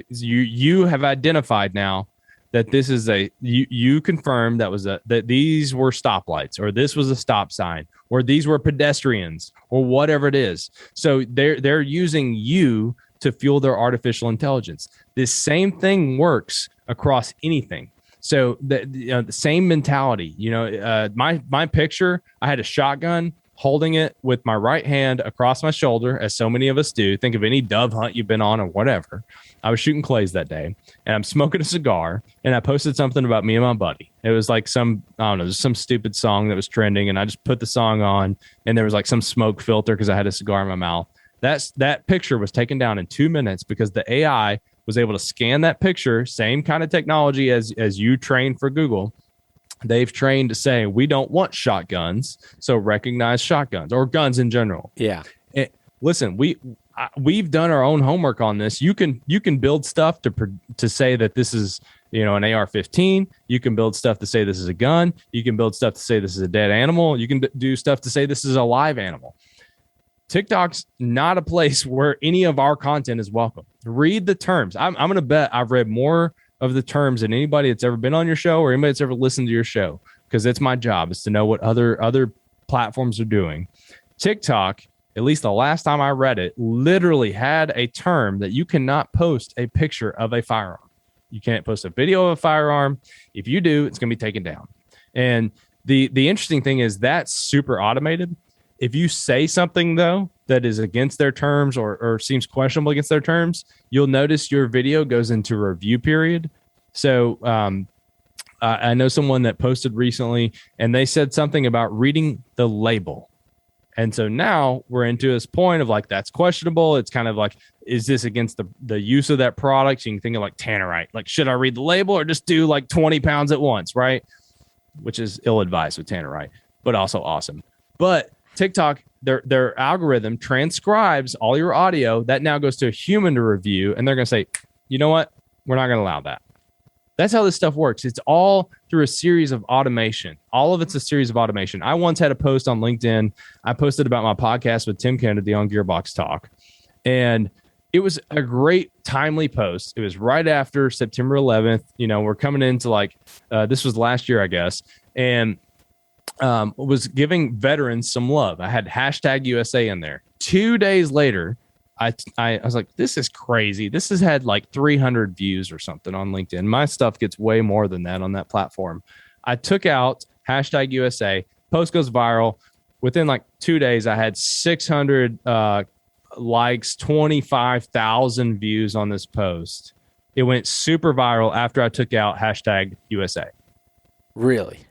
[SPEAKER 3] You have identified now that this is you confirmed that these were stoplights, or this was a stop sign, or these were pedestrians, or whatever it is. So they're using you to fuel their artificial intelligence. This same thing works across anything. So the same mentality, my picture, I had a shotgun holding it with my right hand across my shoulder, as so many of us do. Think of any dove hunt you've been on or whatever. I was shooting clays that day, and I'm smoking a cigar, and I posted something about me and my buddy. It was like some stupid song that was trending, and I just put the song on, and there was like some smoke filter because I had a cigar in my mouth. That picture was taken down in 2 minutes because the AI was able to scan that picture, same kind of technology as you trained for Google. They've trained to say, we don't want shotguns, so recognize shotguns or guns in general.
[SPEAKER 2] Yeah.
[SPEAKER 3] Listen, we've done our own homework on this. You can build stuff to say that this is an AR-15. You can build stuff to say this is a gun. You can build stuff to say this is a dead animal. You can do stuff to say this is a live animal. TikTok's not a place where any of our content is welcome. Read the terms. I'm going to bet I've read more of the terms than anybody that's ever been on your show or anybody that's ever listened to your show, because it's my job is to know what other platforms are doing. TikTok, at least the last time I read it, literally had a term that you cannot post a picture of a firearm. You can't post a video of a firearm. If you do, it's going to be taken down. And the interesting thing is that's super automated. If you say something, though, that is against their terms or seems questionable against their terms, you'll notice your video goes into a review period. So I know someone that posted recently, and they said something about reading the label. And so now we're into this point of like, that's questionable. It's kind of like, is this against the use of that product? So you can think of like tannerite. Like, should I read the label or just do like 20 pounds at once, right? Which is ill-advised with tannerite, but also awesome. But TikTok, their algorithm transcribes all your audio. That now goes to a human to review, and they're going to say, you know what? We're not going to allow that. That's how this stuff works. It's all through a series of automation. All of it's a series of automation. I once had a post on LinkedIn. I posted about my podcast with Tim Kennedy on Gearbox Talk, and it was a great timely post. It was right after September 11th. We're coming into this was last year, I guess, and was giving veterans some love. I had hashtag USA in there. 2 days later, I was like, this is crazy. This has had like 300 views or something on LinkedIn. My stuff gets way more than that on that platform. I took out hashtag USA. Post goes viral. Within like 2 days, I had 600 likes, 25,000 views on this post. It went super viral after I took out hashtag USA.
[SPEAKER 2] Really?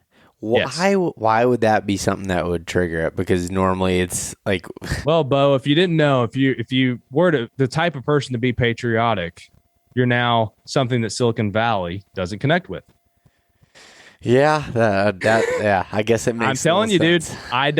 [SPEAKER 2] Why would that be something that would trigger it? Because normally it's like,
[SPEAKER 3] well, Bo, if you didn't know, if you were the type of person to be patriotic, you're now something that Silicon Valley doesn't connect with.
[SPEAKER 2] Yeah, I guess it makes
[SPEAKER 3] I'm telling you,
[SPEAKER 2] sense.
[SPEAKER 3] dude, and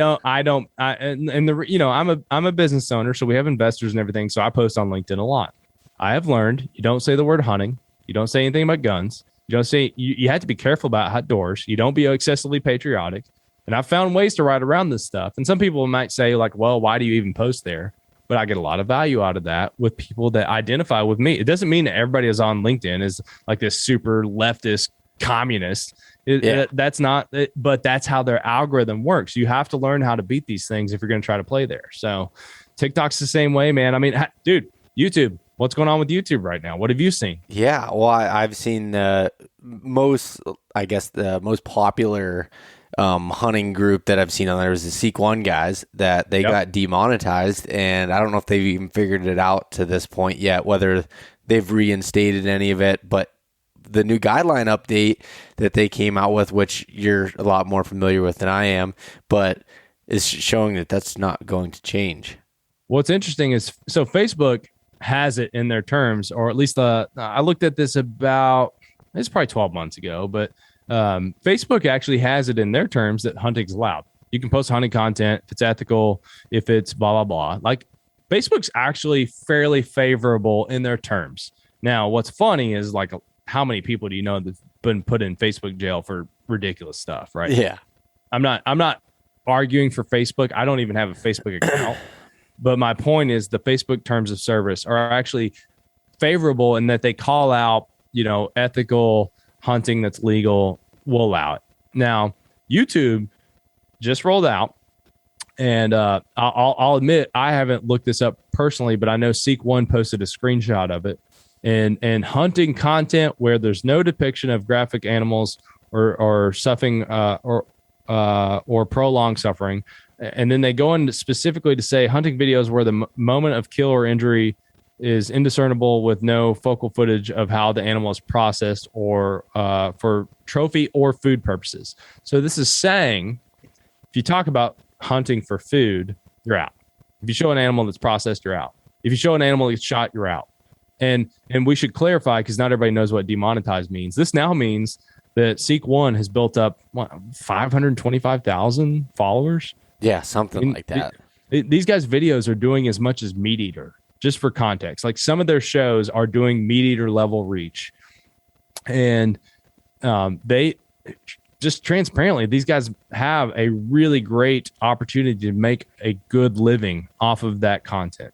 [SPEAKER 3] the, I'm a business owner, so we have investors and everything. So I post on LinkedIn a lot. I have learned you don't say the word hunting. You don't say anything about guns. You don't say, you have to be careful about outdoors. You don't be excessively patriotic. And I've found ways to write around this stuff. And some people might say, like, well, why do you even post there? But I get a lot of value out of that with people that identify with me. It doesn't mean that everybody is on LinkedIn is like this super leftist communist. That's not it, but that's how their algorithm works. You have to learn how to beat these things if you're going to try to play there. So TikTok's the same way, man. I mean, dude, YouTube, what's going on with YouTube right now? What have you seen?
[SPEAKER 2] Yeah, well, I've seen the most popular hunting group that I've seen on there is the Seek One guys that they got demonetized, and I don't know if they've even figured it out to this point yet, whether they've reinstated any of it, but the new guideline update that they came out with, which you're a lot more familiar with than I am, but is showing that that's not going to change.
[SPEAKER 3] What's interesting is, so Facebook has it in their terms, or at least I looked at this about, it's probably 12 months ago, but Facebook actually has it in their terms that hunting's allowed. You can post hunting content if it's ethical, if it's blah, blah, blah. Like, Facebook's actually fairly favorable in their terms. Now, what's funny is, like, how many people do you know that's been put in Facebook jail for ridiculous stuff, right?
[SPEAKER 2] Yeah.
[SPEAKER 3] I'm not arguing for Facebook. I don't even have a Facebook account. But my point is the Facebook terms of service are actually favorable in that they call out, ethical hunting that's legal, will allow it. Now, YouTube just rolled out, and I'll admit I haven't looked this up personally, but I know Seek One posted a screenshot of it. And hunting content where there's no depiction of graphic animals or suffering or prolonged suffering. And then they go into specifically to say hunting videos where the moment of kill or injury is indiscernible with no focal footage of how the animal is processed or for trophy or food purposes. So this is saying, if you talk about hunting for food, you're out. If you show an animal that's processed, you're out. If you show an animal that's shot, you're out. And we should clarify, because not everybody knows what demonetized means. This now means that Seek One has built up 525,000 followers.
[SPEAKER 2] Yeah, something like that.
[SPEAKER 3] These guys' videos are doing as much as Meat Eater, just for context. Like, some of their shows are doing Meat Eater level reach. And they just transparently, these guys have a really great opportunity to make a good living off of that content.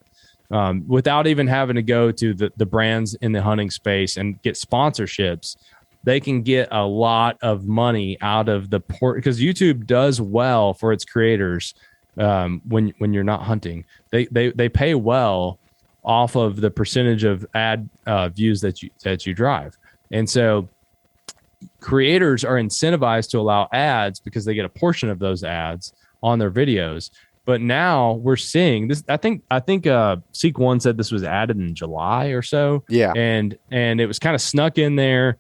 [SPEAKER 3] Without even having to go to the brands in the hunting space and get sponsorships, they can get a lot of money out of the port, because YouTube does well for its creators. When you're not hunting, they pay well off of the percentage of ad views that you drive. And so creators are incentivized to allow ads because they get a portion of those ads on their videos. But now we're seeing this. I think Seek One said this was added in July or so.
[SPEAKER 2] Yeah.
[SPEAKER 3] And it was kind of snuck in there.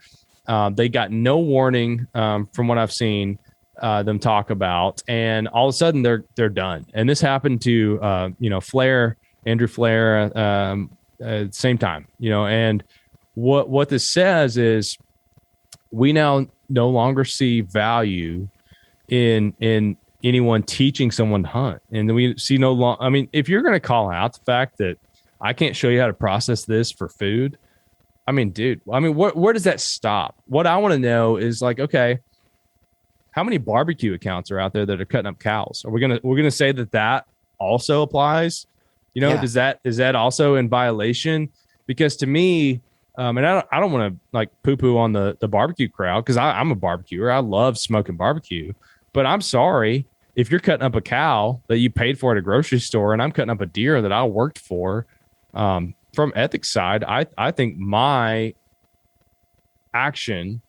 [SPEAKER 3] They got no warning from what I've seen them talk about, and all of a sudden they're done. And this happened to Andrew Flair at the same time. And what this says is we now no longer see value in anyone teaching someone to hunt. And we see no long. I mean, if you're going to call out the fact that I can't show you how to process this for food, I mean, dude, where does that stop? What I want to know is, like, okay, how many barbecue accounts are out there that are cutting up cows? We're gonna say that also applies.
[SPEAKER 2] Yeah.
[SPEAKER 3] Is that also in violation? Because to me, and I don't want to like poo poo on the barbecue crowd, because I'm a barbecuer. I love smoking barbecue, but I'm sorry if you're cutting up a cow that you paid for at a grocery store, and I'm cutting up a deer that I worked for. From ethics side, I think my action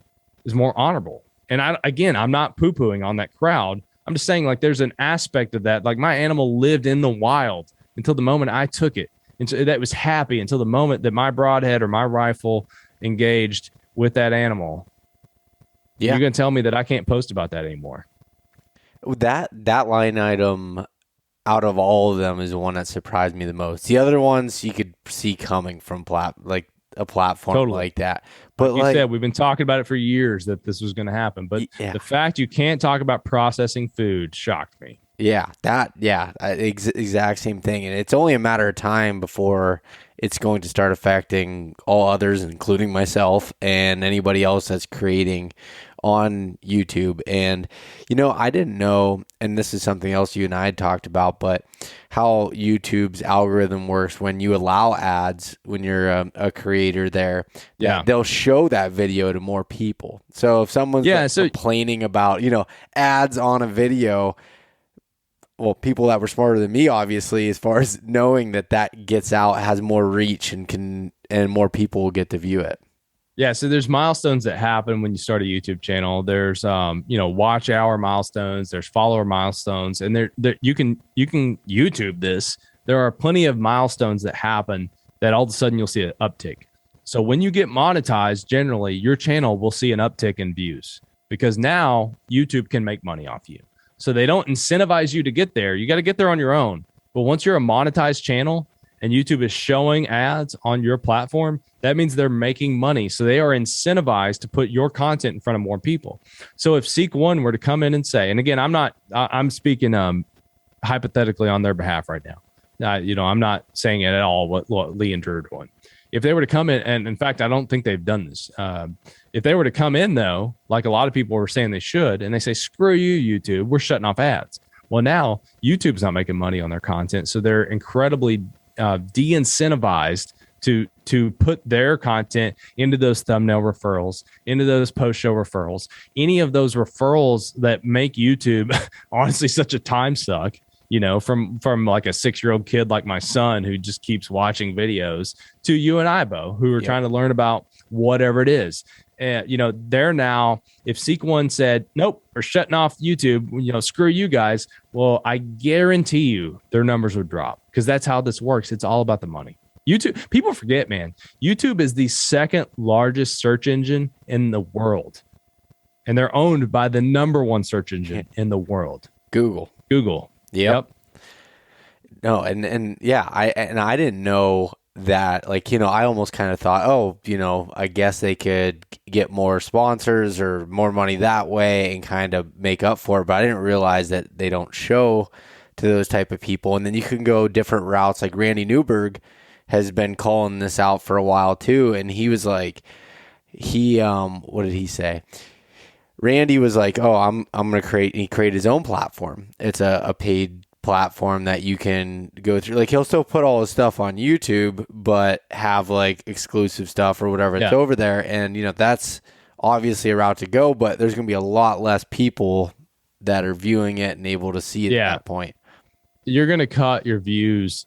[SPEAKER 3] is more honorable. And I'm not poo-pooing on that crowd. I'm just saying, like, there's an aspect of that. Like, my animal lived in the wild until the moment I took it. And so that was happy until the moment that my broadhead or my rifle engaged with that animal. Yeah. You're going to tell me that I can't post about that anymore.
[SPEAKER 2] That line item out of all of them is the one that surprised me the most. The other ones you could see coming from a platform like that. But
[SPEAKER 3] like you said, we've been talking about it for years that this was going to happen. But the fact you can't talk about processing food shocked me.
[SPEAKER 2] Yeah, exact same thing. And it's only a matter of time before it's going to start affecting all others, including myself and anybody else that's creating on YouTube. And, I didn't know, and this is something else you and I had talked about, but how YouTube's algorithm works when you allow ads, when you're a creator there, they'll show that video to more people. So if someone's complaining about, ads on a video, well, people that were smarter than me, obviously, as far as knowing that gets out, has more reach and more people will get to view it.
[SPEAKER 3] Yeah, so there's milestones that happen when you start a YouTube channel. There's watch hour milestones, there's follower milestones, and there you can YouTube this. There are plenty of milestones that happen that all of a sudden you'll see an uptick. So when you get monetized, generally your channel will see an uptick in views because now YouTube can make money off you. So they don't incentivize you to get there. You got to get there on your own. But once you're a monetized channel and YouTube is showing ads on your platform, that means they're making money. So they are incentivized to put your content in front of more people. So if Seek One were to come in and say, and again, I'm speaking hypothetically on their behalf right now. I'm not saying it at all what Lee and Drew are doing. If they were to come in, and in fact, I don't think they've done this. If they were to come in though, like a lot of people were saying they should, and they say, screw you, YouTube, we're shutting off ads. Well, now YouTube's not making money on their content. So they're incredibly de-incentivized to put their content into those thumbnail referrals, into those post-show referrals, any of those referrals that make YouTube honestly such a time suck, from like a 6-year-old kid like my son who just keeps watching videos to you and I, Bo, who are trying to learn about whatever it is. And, they're now, if Seek One said, nope, we're shutting off YouTube, screw you guys. Well, I guarantee you their numbers would drop because that's how this works. It's all about the money. YouTube, people forget, man, YouTube is the second largest search engine in the world. And they're owned by the number one search engine in the world. Google. Yep.
[SPEAKER 2] No, and yeah, I didn't know that, I almost kind of thought, I guess they could get more sponsors or more money that way and kind of make up for it. But I didn't realize that they don't show to those type of people. And then you can go different routes. Like Randy Newberg has been calling this out for a while too. And he was like, what did he say? Randy was like, I'm going to he created his own platform. It's a paid platform that you can go through. Like he'll still put all his stuff on YouTube, but have exclusive stuff or whatever it's over there. And, that's obviously a route to go, but there's going to be a lot less people that are viewing it and able to see it at that point.
[SPEAKER 3] You're going to cut your views.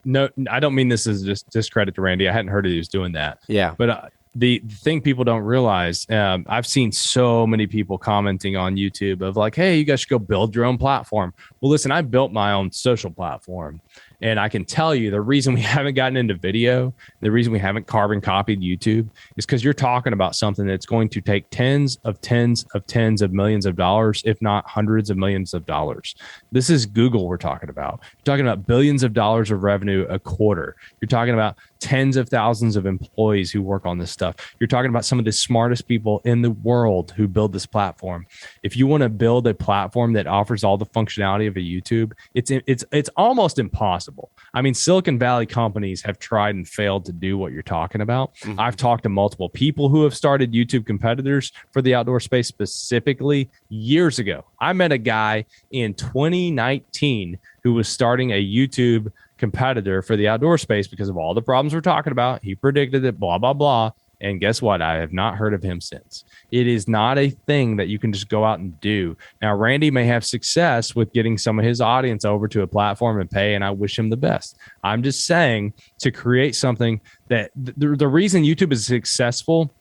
[SPEAKER 3] No, I don't mean this as just discredit to Randy. I hadn't heard he was doing that.
[SPEAKER 2] Yeah.
[SPEAKER 3] But the thing people don't realize, I've seen so many people commenting on YouTube of like, hey, you guys should go build your own platform. Well, listen, I built my own social platform. And I can tell you the reason we haven't gotten into video, the reason we haven't carbon copied YouTube is because you're talking about something that's going to take tens of millions of dollars, if not hundreds of millions of dollars. This is Google we're talking about. You're talking about billions of dollars of revenue a quarter. You're talking about tens of thousands of employees who work on this stuff. You're talking about some of the smartest people in the world who build this platform. If you want to build a platform that offers all the functionality of a YouTube, it's almost impossible. I mean, Silicon Valley companies have tried and failed to do what you're talking about. Mm-hmm. I've talked to multiple people who have started YouTube competitors for the outdoor space specifically years ago. I met a guy in 2019 who was starting a YouTube competitor for the outdoor space because of all the problems we're talking about. He predicted it, blah, blah, blah. And guess what? I have not heard of him since. It is not a thing that you can just go out and do. Now, Randy may have success with getting some of his audience over to a platform and pay, and I wish him the best. I'm just saying to create something that the reason YouTube is successful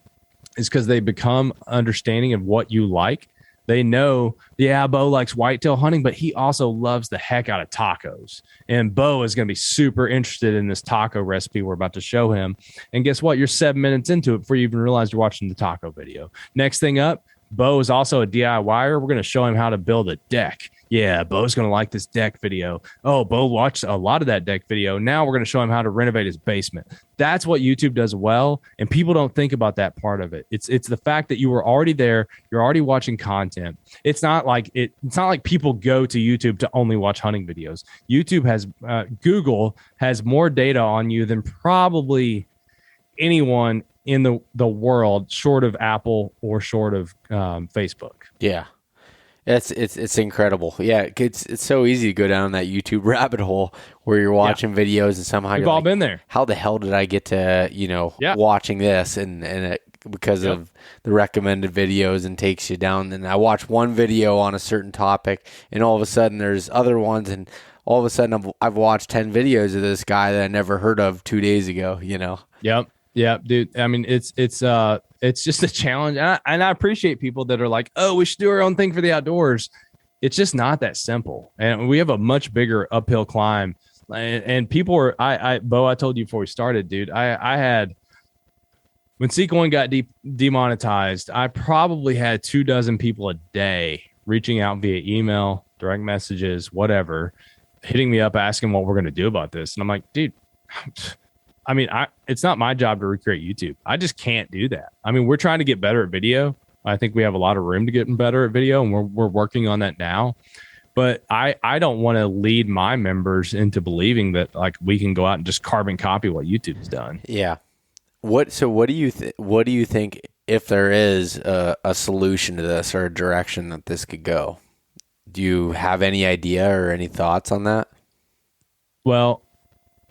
[SPEAKER 3] is because they become understanding of what you like. They know, Bo likes whitetail hunting, but he also loves the heck out of tacos. And Bo is going to be super interested in this taco recipe we're about to show him. And guess what? You're 7 minutes into it before you even realize you're watching the taco video. Next thing up, Bo is also a DIYer. We're going to show him how to build a deck. yeah, Bo's going to like this deck video. Oh, Bo watched a lot of that deck video. Now we're going to show him how to renovate his basement. That's what YouTube does well, and people don't think about that part of it. It's the fact that you were already there, you're already watching content. It's not like people go to YouTube to only watch hunting videos. YouTube has Google has more data on you than probably anyone in the world, short of Apple or short of Facebook.
[SPEAKER 2] Yeah. It's incredible. Yeah, it's so easy to go down that YouTube rabbit hole where you're watching videos and somehow
[SPEAKER 3] We've
[SPEAKER 2] you're
[SPEAKER 3] all
[SPEAKER 2] like,
[SPEAKER 3] been there.
[SPEAKER 2] how the hell did I get to, watching this and because of the recommended videos, and takes you down. And I watch one video on a certain topic and all of a sudden there's other ones, and all of a sudden I've watched 10 videos of this guy that I never heard of 2 days ago,
[SPEAKER 3] Yep. Yeah, dude. I mean, it's just a challenge. And I appreciate people that are like, oh, we should do our own thing for the outdoors. It's just not that simple. And we have a much bigger uphill climb. And people are, Bo, I told you before we started, dude, I had, when Seek One got demonetized, I probably had 24 people a day reaching out via email, direct messages, whatever, hitting me up, asking what we're going to do about this. And I'm like, dude, I mean, it's not my job to recreate YouTube. I just can't do that. I mean, we're trying to get better at video. I think we have a lot of room to get better at video, and we're working on that now. But I don't want to lead my members into believing that like we can go out and just carbon copy what YouTube's done.
[SPEAKER 2] Yeah. What do you think, if there is a solution to this or a direction that this could go? Do you have any idea or any thoughts on that?
[SPEAKER 3] Well,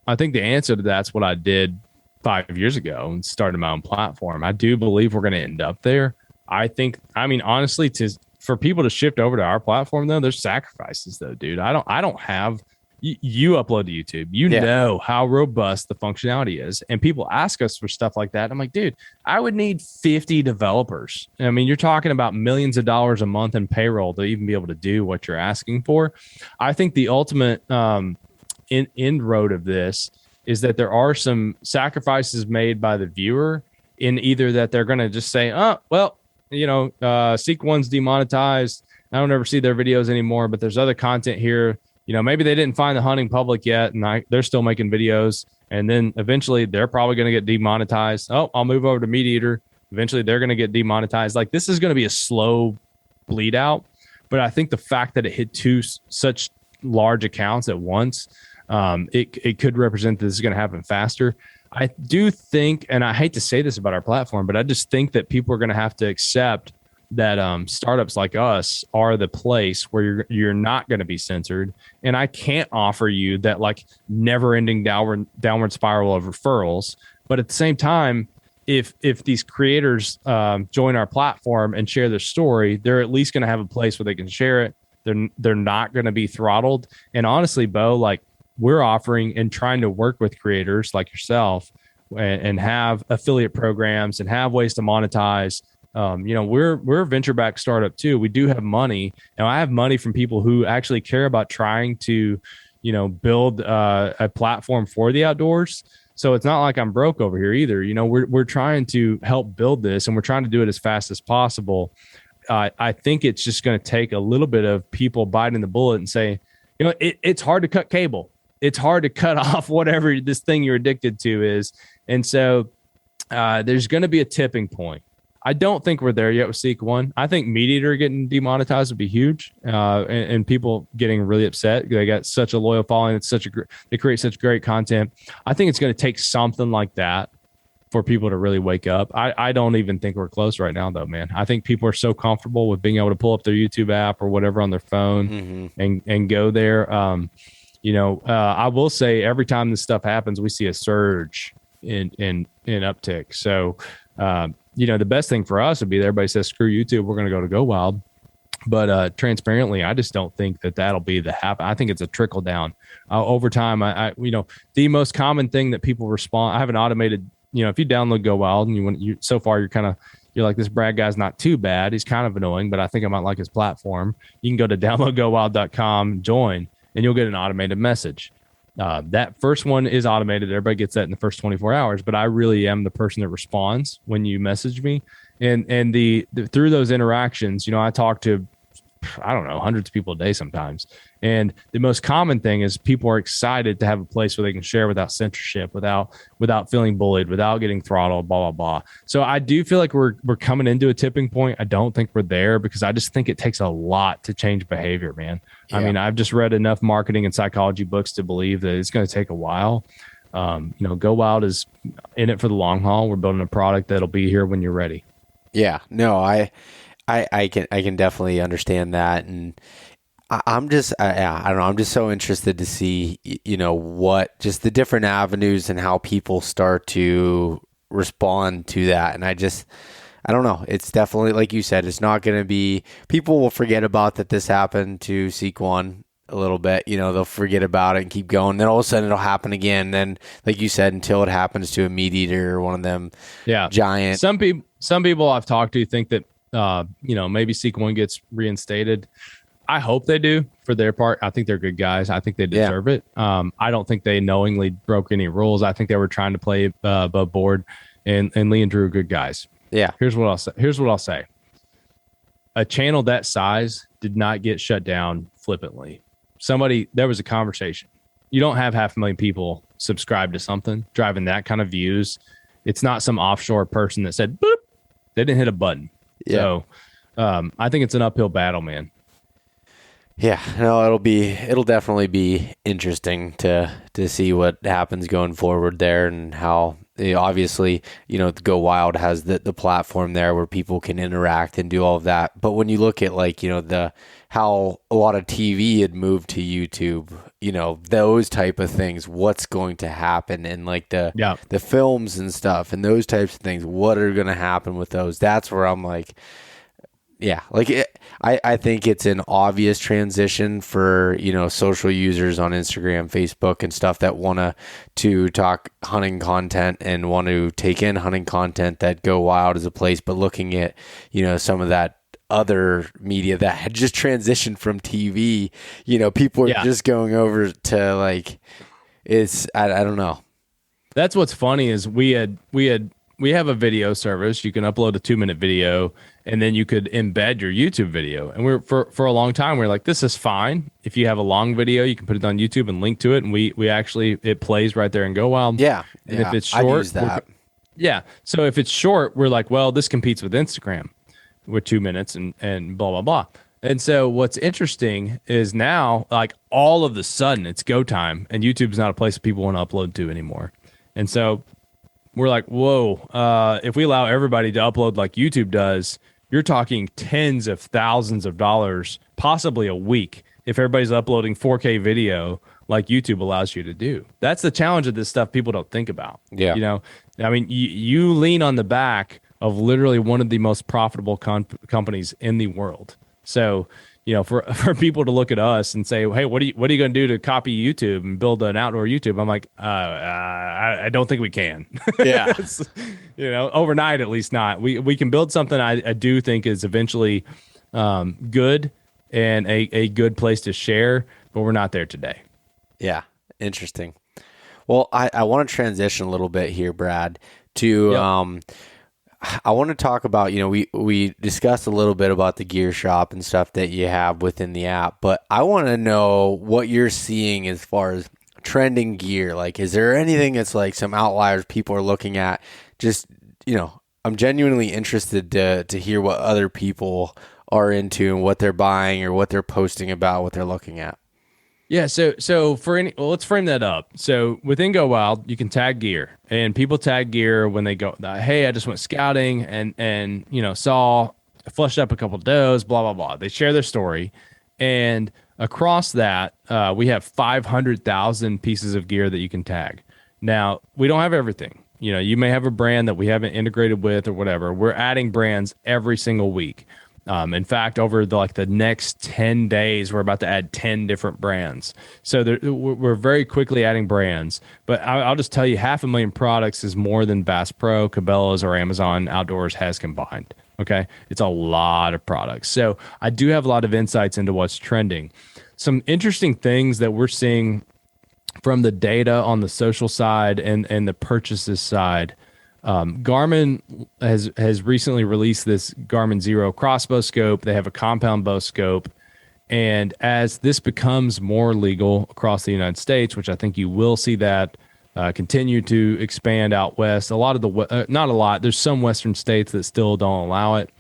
[SPEAKER 3] I think the answer to that's what I did 5 years ago and started my own platform. I do believe we're going to end up there. Honestly, for people to shift over to our platform, though, there's sacrifices, though, dude. I don't have. You upload to YouTube. You know how robust the functionality is, and people ask us for stuff like that. I'm like, dude, I would need 50 developers. I mean, you're talking about millions of dollars a month in payroll to even be able to do what you're asking for. I think the ultimate inroad of this is that there are some sacrifices made by the viewer in either that they're going to just say, oh, well, Seek One's demonetized. I don't ever see their videos anymore, but there's other content here. Maybe they didn't find the hunting public yet, and they're still making videos. And then eventually they're probably going to get demonetized. Oh, I'll move over to Meat Eater. Eventually they're going to get demonetized. Like, this is going to be a slow bleed out. But I think the fact that it hit such large accounts at once, it could represent that this is going to happen faster. I do think, and I hate to say this about our platform, but I just think that people are going to have to accept that startups like us are the place where you're not going to be censored. And I can't offer you that like never ending downward spiral of referrals. But at the same time, if these creators join our platform and share their story, they're at least going to have a place where they can share it. They're not going to be throttled. And honestly, Bo, like, we're offering and trying to work with creators like yourself and have affiliate programs and have ways to monetize. We're a venture-backed startup too. We do have money. Now, I have money from people who actually care about trying to, build a platform for the outdoors. So it's not like I'm broke over here either. We're trying to help build this, and we're trying to do it as fast as possible. I think it's just going to take a little bit of people biting the bullet and say, it's hard to cut cable. It's hard to cut off whatever this thing you're addicted to is. And so there's going to be a tipping point. I don't think we're there yet with Seek One. I think Meat Eater getting demonetized would be huge, and people getting really upset. They got such a loyal following. They create such great content. I think it's going to take something like that for people to really wake up. I don't even think we're close right now, though, man. I think people are so comfortable with being able to pull up their YouTube app or whatever on their phone and go there. I will say every time this stuff happens, we see a surge in uptick. So, the best thing for us would be everybody says, screw YouTube, we're going to go to GoWild. But transparently, I just don't think that'll be the happen. I think it's a trickle down over time. The most common thing that people respond, I have an automated, if you download GoWild and so far you're like, this Brad guy's not too bad. He's kind of annoying, but I think I might like his platform. You can go to downloadgowild.com, join, and you'll get an automated message. That first one is automated. Everybody gets that in the first 24 hours, but I really am the person that responds when you message me. And the through those interactions, I talk to I don't know, hundreds of people a day sometimes. And the most common thing is people are excited to have a place where they can share without censorship, without feeling bullied, without getting throttled, blah, blah, blah. So I do feel like we're coming into a tipping point. I don't think we're there because I just think it takes a lot to change behavior, man. Yeah. I mean, I've just read enough marketing and psychology books to believe that it's going to take a while. GoWild is in it for the long haul. We're building a product that'll be here when you're ready.
[SPEAKER 2] Yeah, no, I can definitely understand that, and I'm just I don't know. I'm just so interested to see what just the different avenues and how people start to respond to that, and I don't know. It's definitely like you said. It's not going to be people will forget about that this happened to Seek One a little bit. They'll forget about it and keep going. Then all of a sudden it'll happen again. Then, like you said, until it happens to a meat eater or one of them giant.
[SPEAKER 3] Some people I've talked to think that maybe Seek One gets reinstated. I hope they do for their part. I think they're good guys. I think they deserve it. I don't think they knowingly broke any rules. I think they were trying to play above board, and Lee and Drew are good guys.
[SPEAKER 2] Yeah.
[SPEAKER 3] Here's what I'll say. A channel that size did not get shut down flippantly. There was a conversation. You don't have 500,000 people subscribe to something, driving that kind of views. It's not some offshore person that said, boop, they didn't hit a button. Yeah. So I think it's an uphill battle, man.
[SPEAKER 2] Yeah, no, it'll definitely be interesting to see what happens going forward there, and how obviously GoWild has the platform there where people can interact and do all of that. But when you look at how a lot of TV had moved to YouTube, those type of things, what's going to happen, and the films and stuff and those types of things, what are going to happen with those? That's where I'm like. Yeah, I think it's an obvious transition for, social users on Instagram, Facebook, and stuff that want to talk hunting content and want to take in hunting content, that GoWild as a place. But looking at, some of that other media that had just transitioned from TV, people are just going over to it's, I don't know.
[SPEAKER 3] That's what's funny is we have a video service. You can upload a 2-minute video, and then you could embed your YouTube video. And we're for a long time, we're like, this is fine. If you have a long video, you can put it on YouTube and link to it. And we actually, it plays right there in GoWild.
[SPEAKER 2] Yeah.
[SPEAKER 3] And if it's short,
[SPEAKER 2] I use that.
[SPEAKER 3] So if it's short, we're like, well, this competes with Instagram with 2 minutes and blah, blah, blah. And so what's interesting is now, all of the sudden it's go time, and YouTube's not a place that people want to upload to anymore. And so we're like, whoa, if we allow everybody to upload like YouTube does, you're talking tens of thousands of dollars, possibly a week, if everybody's uploading 4K video like YouTube allows you to do. That's the challenge of this stuff people don't think about.
[SPEAKER 2] Yeah.
[SPEAKER 3] I mean, you lean on the back of literally one of the most profitable companies in the world. So, for people to look at us and say, hey, what are you going to do to copy YouTube and build an outdoor YouTube? I'm like, I don't think we can.
[SPEAKER 2] Yeah.
[SPEAKER 3] Overnight, at least not. We can build something I do think is eventually good and a good place to share, but we're not there today.
[SPEAKER 2] Yeah. Interesting. Well, I want to transition a little bit here, Brad, to I want to talk about, we discussed a little bit about the gear shop and stuff that you have within the app, but I want to know what you're seeing as far as trending gear. Is there anything that's some outliers people are looking at? Just, I'm genuinely interested to hear what other people are into and what they're buying or what they're posting about, what they're looking at.
[SPEAKER 3] Yeah, so let's frame that up. So within GoWild, you can tag gear, and people tag gear when they go, hey, I just went scouting and flushed up a couple of does, blah, blah, blah. They share their story, and across that, we have 500,000 pieces of gear that you can tag. Now, we don't have everything. You may have a brand that we haven't integrated with or whatever. We're adding brands every single week. In fact, over the next 10 days, we're about to add 10 different brands. So we're very quickly adding brands. But I'll just tell you, 500,000 products is more than Bass Pro, Cabela's, or Amazon Outdoors has combined. Okay, it's a lot of products. So I do have a lot of insights into what's trending. Some interesting things that we're seeing from the data on the social side and the purchases side. Garmin has recently released this Garmin Xero crossbow scope. They have a compound bow scope. And as this becomes more legal across the United States, which I think you will see that continue to expand out west, a lot of the not a lot. There's some Western states that still don't allow it.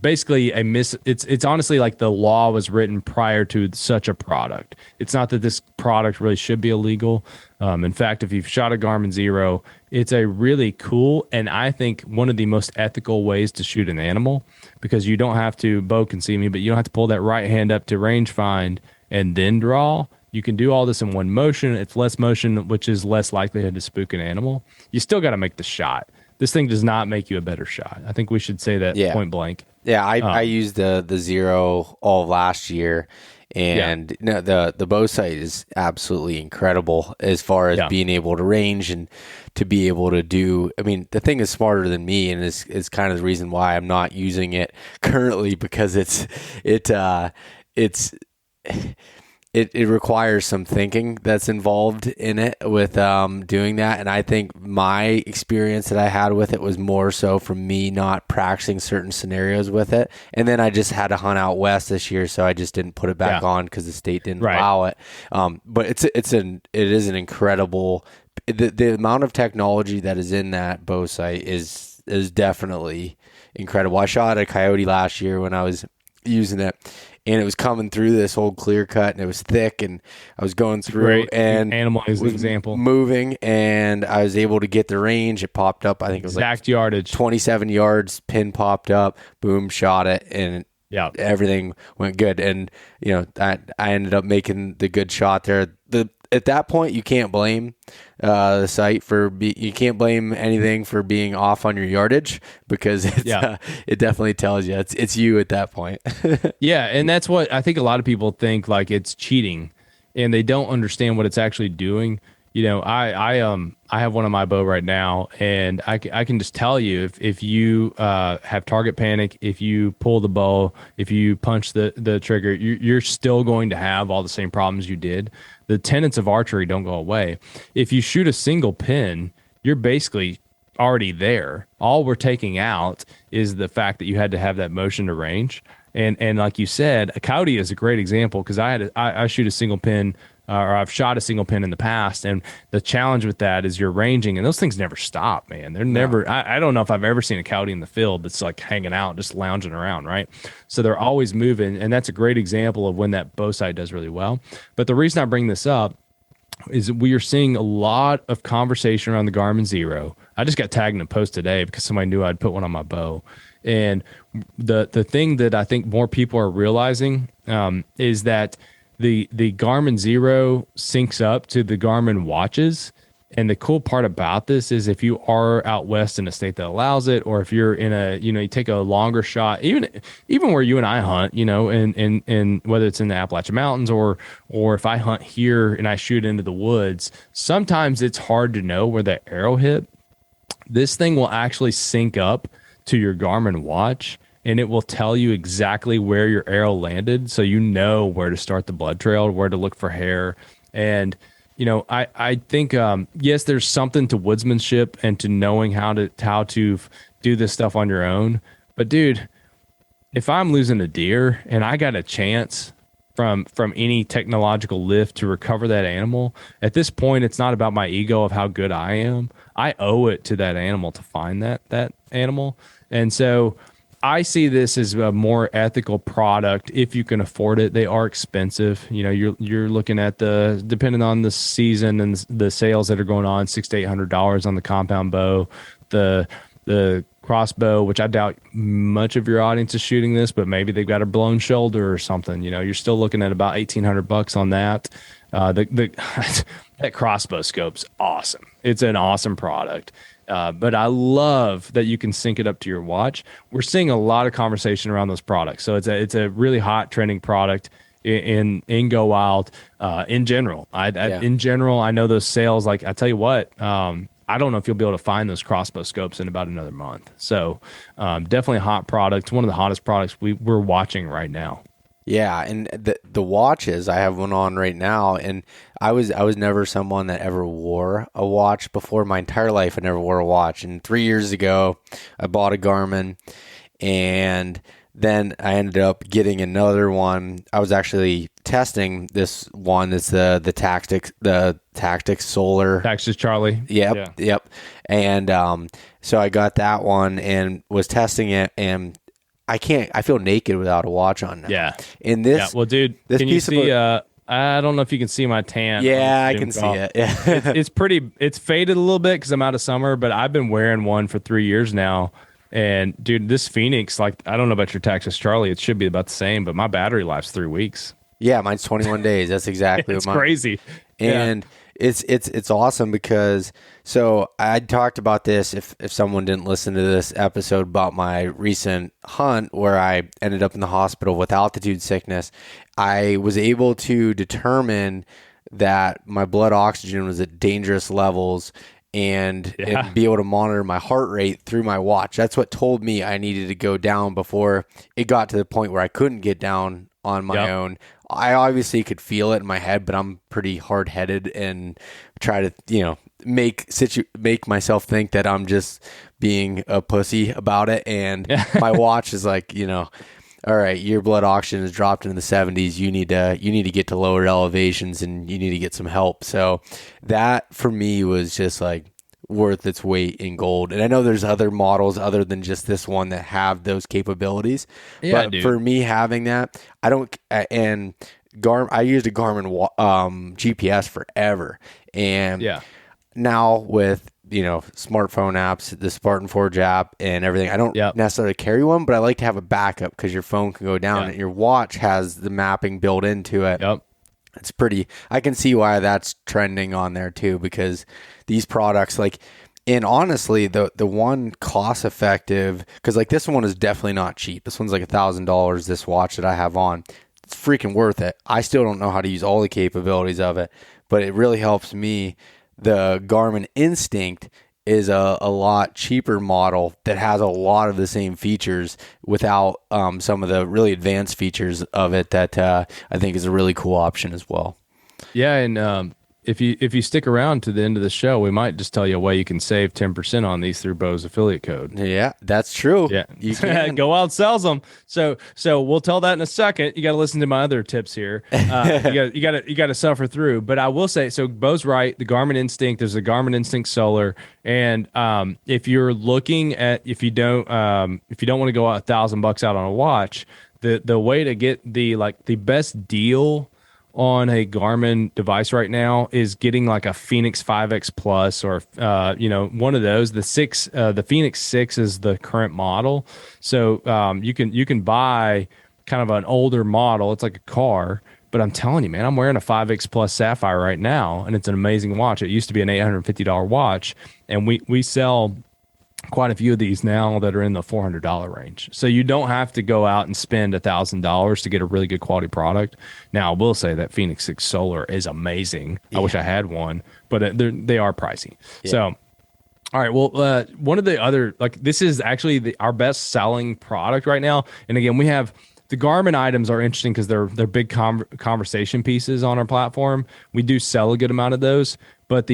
[SPEAKER 3] Basically it's honestly like the law was written prior to such a product. It's not that this product really should be illegal. In fact, if you've shot a Garmin Xero, it's a really cool and I think one of the most ethical ways to shoot an animal, because you don't have to, Bo can see me, but you don't have to pull that right hand up to range find and then draw. You can do all this in one motion. It's less motion, which is less likelihood to spook an animal. You still got to make the shot. This thing does not make you a better shot. I think we should say that point blank.
[SPEAKER 2] Yeah, I used the Xero all of last year, and the bow sight is absolutely incredible as far as being able to range and to be able to do. I mean, the thing is smarter than me, and is kind of the reason why I'm not using it currently, because it requires some thinking that's involved in it with doing that. And I think my experience that I had with it was more so from me not practicing certain scenarios with it. And then I just had to hunt out west this year, so I just didn't put it back on because the state didn't allow it. But it is an incredible, the amount of technology that is in that bow sight is definitely incredible. I shot a coyote last year when I was using it, and it was coming through this old clear cut, and it was thick, and I was going through, and
[SPEAKER 3] animal is an example,
[SPEAKER 2] moving, and I was able to get the range. It popped up, I think it was
[SPEAKER 3] exact yardage,
[SPEAKER 2] 27 yards, pin popped up, boom, shot it, and everything went good. And I ended up making the good shot there. At that point, you can't blame the site you can't blame anything for being off on your yardage, because it definitely tells you it's you at that point.
[SPEAKER 3] Yeah, and that's what I think a lot of people think, like it's cheating, and they don't understand what it's actually doing. I have one on my bow right now, and I can just tell you, if you have target panic, if you pull the bow, if you punch the trigger, you're still going to have all the same problems you did. The tenets of archery don't go away. If you shoot a single pin, you're basically already there. All we're taking out is the fact that you had to have that motion to range. And like you said, a coyote is a great example, because I shoot a single pin, or I've shot a single pin in the past, and the challenge with that is you're ranging, and those things never stop, man. They're never. I don't know if I've ever seen a coyote in the field that's like hanging out, just lounging around, right? So they're always moving, and that's a great example of when that bow sight does really well. But the reason I bring this up is we are seeing a lot of conversation around the Garmin Xero. I just got tagged in a post today because somebody knew I'd put one on my bow. And the thing that I think more people are realizing is that the Garmin Xero syncs up to the Garmin watches. And the cool part about this is, if you are out west in a state that allows it, or if you're in you take a longer shot, even where you and I hunt, and whether it's in the Appalachian Mountains or if I hunt here and I shoot into the woods, sometimes it's hard to know where the arrow hit. This thing will actually sync up to your Garmin watch, and it will tell you exactly where your arrow landed, so you know where to start the blood trail, where to look for hair. And I think yes, there's something to woodsmanship and to knowing how to do this stuff on your own. But dude, if I'm losing a deer and I got a chance from any technological lift to recover that animal, at this point, it's not about my ego of how good I am. I owe it to that animal to find that animal. And so I see this as a more ethical product if you can afford it. They are expensive. You're looking at depending on the season and the sales that are going on, $600 to $800 on the compound bow. The crossbow, which I doubt much of your audience is shooting this, but maybe they've got a blown shoulder or something. You're still looking at about $1,800 on that. That crossbow scope's awesome. It's an awesome product. But I love that you can sync it up to your watch. We're seeing a lot of conversation around those products. So it's a really hot trending product in GoWild in general. In general, I know those sales, like I tell you what, I don't know if you'll be able to find those crossbow scopes in about another month. So definitely a hot product. One of the hottest products we're watching right now.
[SPEAKER 2] Yeah, and the watches, I have one on right now, and I was never someone that ever wore a watch before. My entire life I never wore a watch. And 3 years ago I bought a Garmin, and then I ended up getting another one. I was actually testing this one. It's the Tactics Solar.
[SPEAKER 3] Texas Charlie.
[SPEAKER 2] Yep. And so I got that one and was testing it, and I feel naked without a watch on now.
[SPEAKER 3] Yeah.
[SPEAKER 2] In this,
[SPEAKER 3] Yeah. Well, dude,
[SPEAKER 2] this
[SPEAKER 3] can you
[SPEAKER 2] piece
[SPEAKER 3] see?
[SPEAKER 2] of
[SPEAKER 3] I don't know if you can see my tan.
[SPEAKER 2] yeah, I can see it. Yeah.
[SPEAKER 3] It's pretty. It's faded a little bit because I'm out of summer, but I've been wearing one for 3 years now. And dude, this Phoenix, like, I don't know about your Texas Charlie, it should be about the same, but my battery life's 3 weeks.
[SPEAKER 2] Yeah, mine's 21 days. That's exactly
[SPEAKER 3] It's
[SPEAKER 2] what mine.
[SPEAKER 3] crazy.
[SPEAKER 2] And it's awesome because so I talked about this if someone didn't listen to this episode about my recent hunt where I ended up in the hospital with altitude sickness. I was able to determine that my blood oxygen was at dangerous levels and be able to monitor my heart rate through my watch. That's what told me I needed to go down before it got to the point where I couldn't get down on my own. I obviously could feel it in my head, but I'm pretty hard-headed and try to, make myself think that I'm just being a pussy about it. And my watch is like, all right, your blood oxygen has dropped into the 70s. You need to get to lower elevations and you need to get some help. So that for me was just like worth its weight in gold. And I know there's other models other than just this one that have those capabilities.
[SPEAKER 3] Yeah,
[SPEAKER 2] but
[SPEAKER 3] dude.
[SPEAKER 2] for me having that, I don't. And I used a Garmin GPS forever, and now with smartphone apps, the Spartan Forge app and everything, I don't necessarily carry one, but I like to have a backup because your phone can go down and your watch has the mapping built into it. It's pretty, I can see why that's trending on there too, because these products and honestly, the one cost effective, because like this one is definitely not cheap. This one's like $1,000, this watch that I have on. It's freaking worth it. I still don't know how to use all the capabilities of it, but it really helps me. The Garmin Instinct is a lot cheaper model that has a lot of the same features without some of the really advanced features of it that I think is a really cool option as well.
[SPEAKER 3] Yeah, and if you stick around to the end of the show, we might just tell you a way you can save 10% on these through Bo's affiliate code.
[SPEAKER 2] Yeah, that's true.
[SPEAKER 3] Yeah,
[SPEAKER 2] you can.
[SPEAKER 3] GoWild sells them. So we'll tell that in a second. You got to listen to my other tips here. You got to suffer through. But I will say, so Bo's right. The Garmin Instinct, there's a Garmin Instinct Solar, and if you're looking at if you don't want to go out $1,000 out on a watch, the way to get the best deal on a Garmin device right now is getting like a Phoenix 5X Plus or one of those. The Phoenix 6 is the current model, so you can buy kind of an older model. It's like a car, but I'm telling you, man, I'm wearing a 5X Plus Sapphire right now, and it's an amazing watch. It used to be an $850 watch, and we sell quite a few of these now that are in the $400 range. So you don't have to go out and spend $1,000 to get a really good quality product. Now, I will say that Phoenix 6 Solar is amazing. I wish I had one, but they are pricey. Yeah. So, all right. Well, one of the other, this is actually our best selling product right now. And again, we have the Garmin items are interesting because they're big conversation pieces on our platform. We do sell a good amount of those, but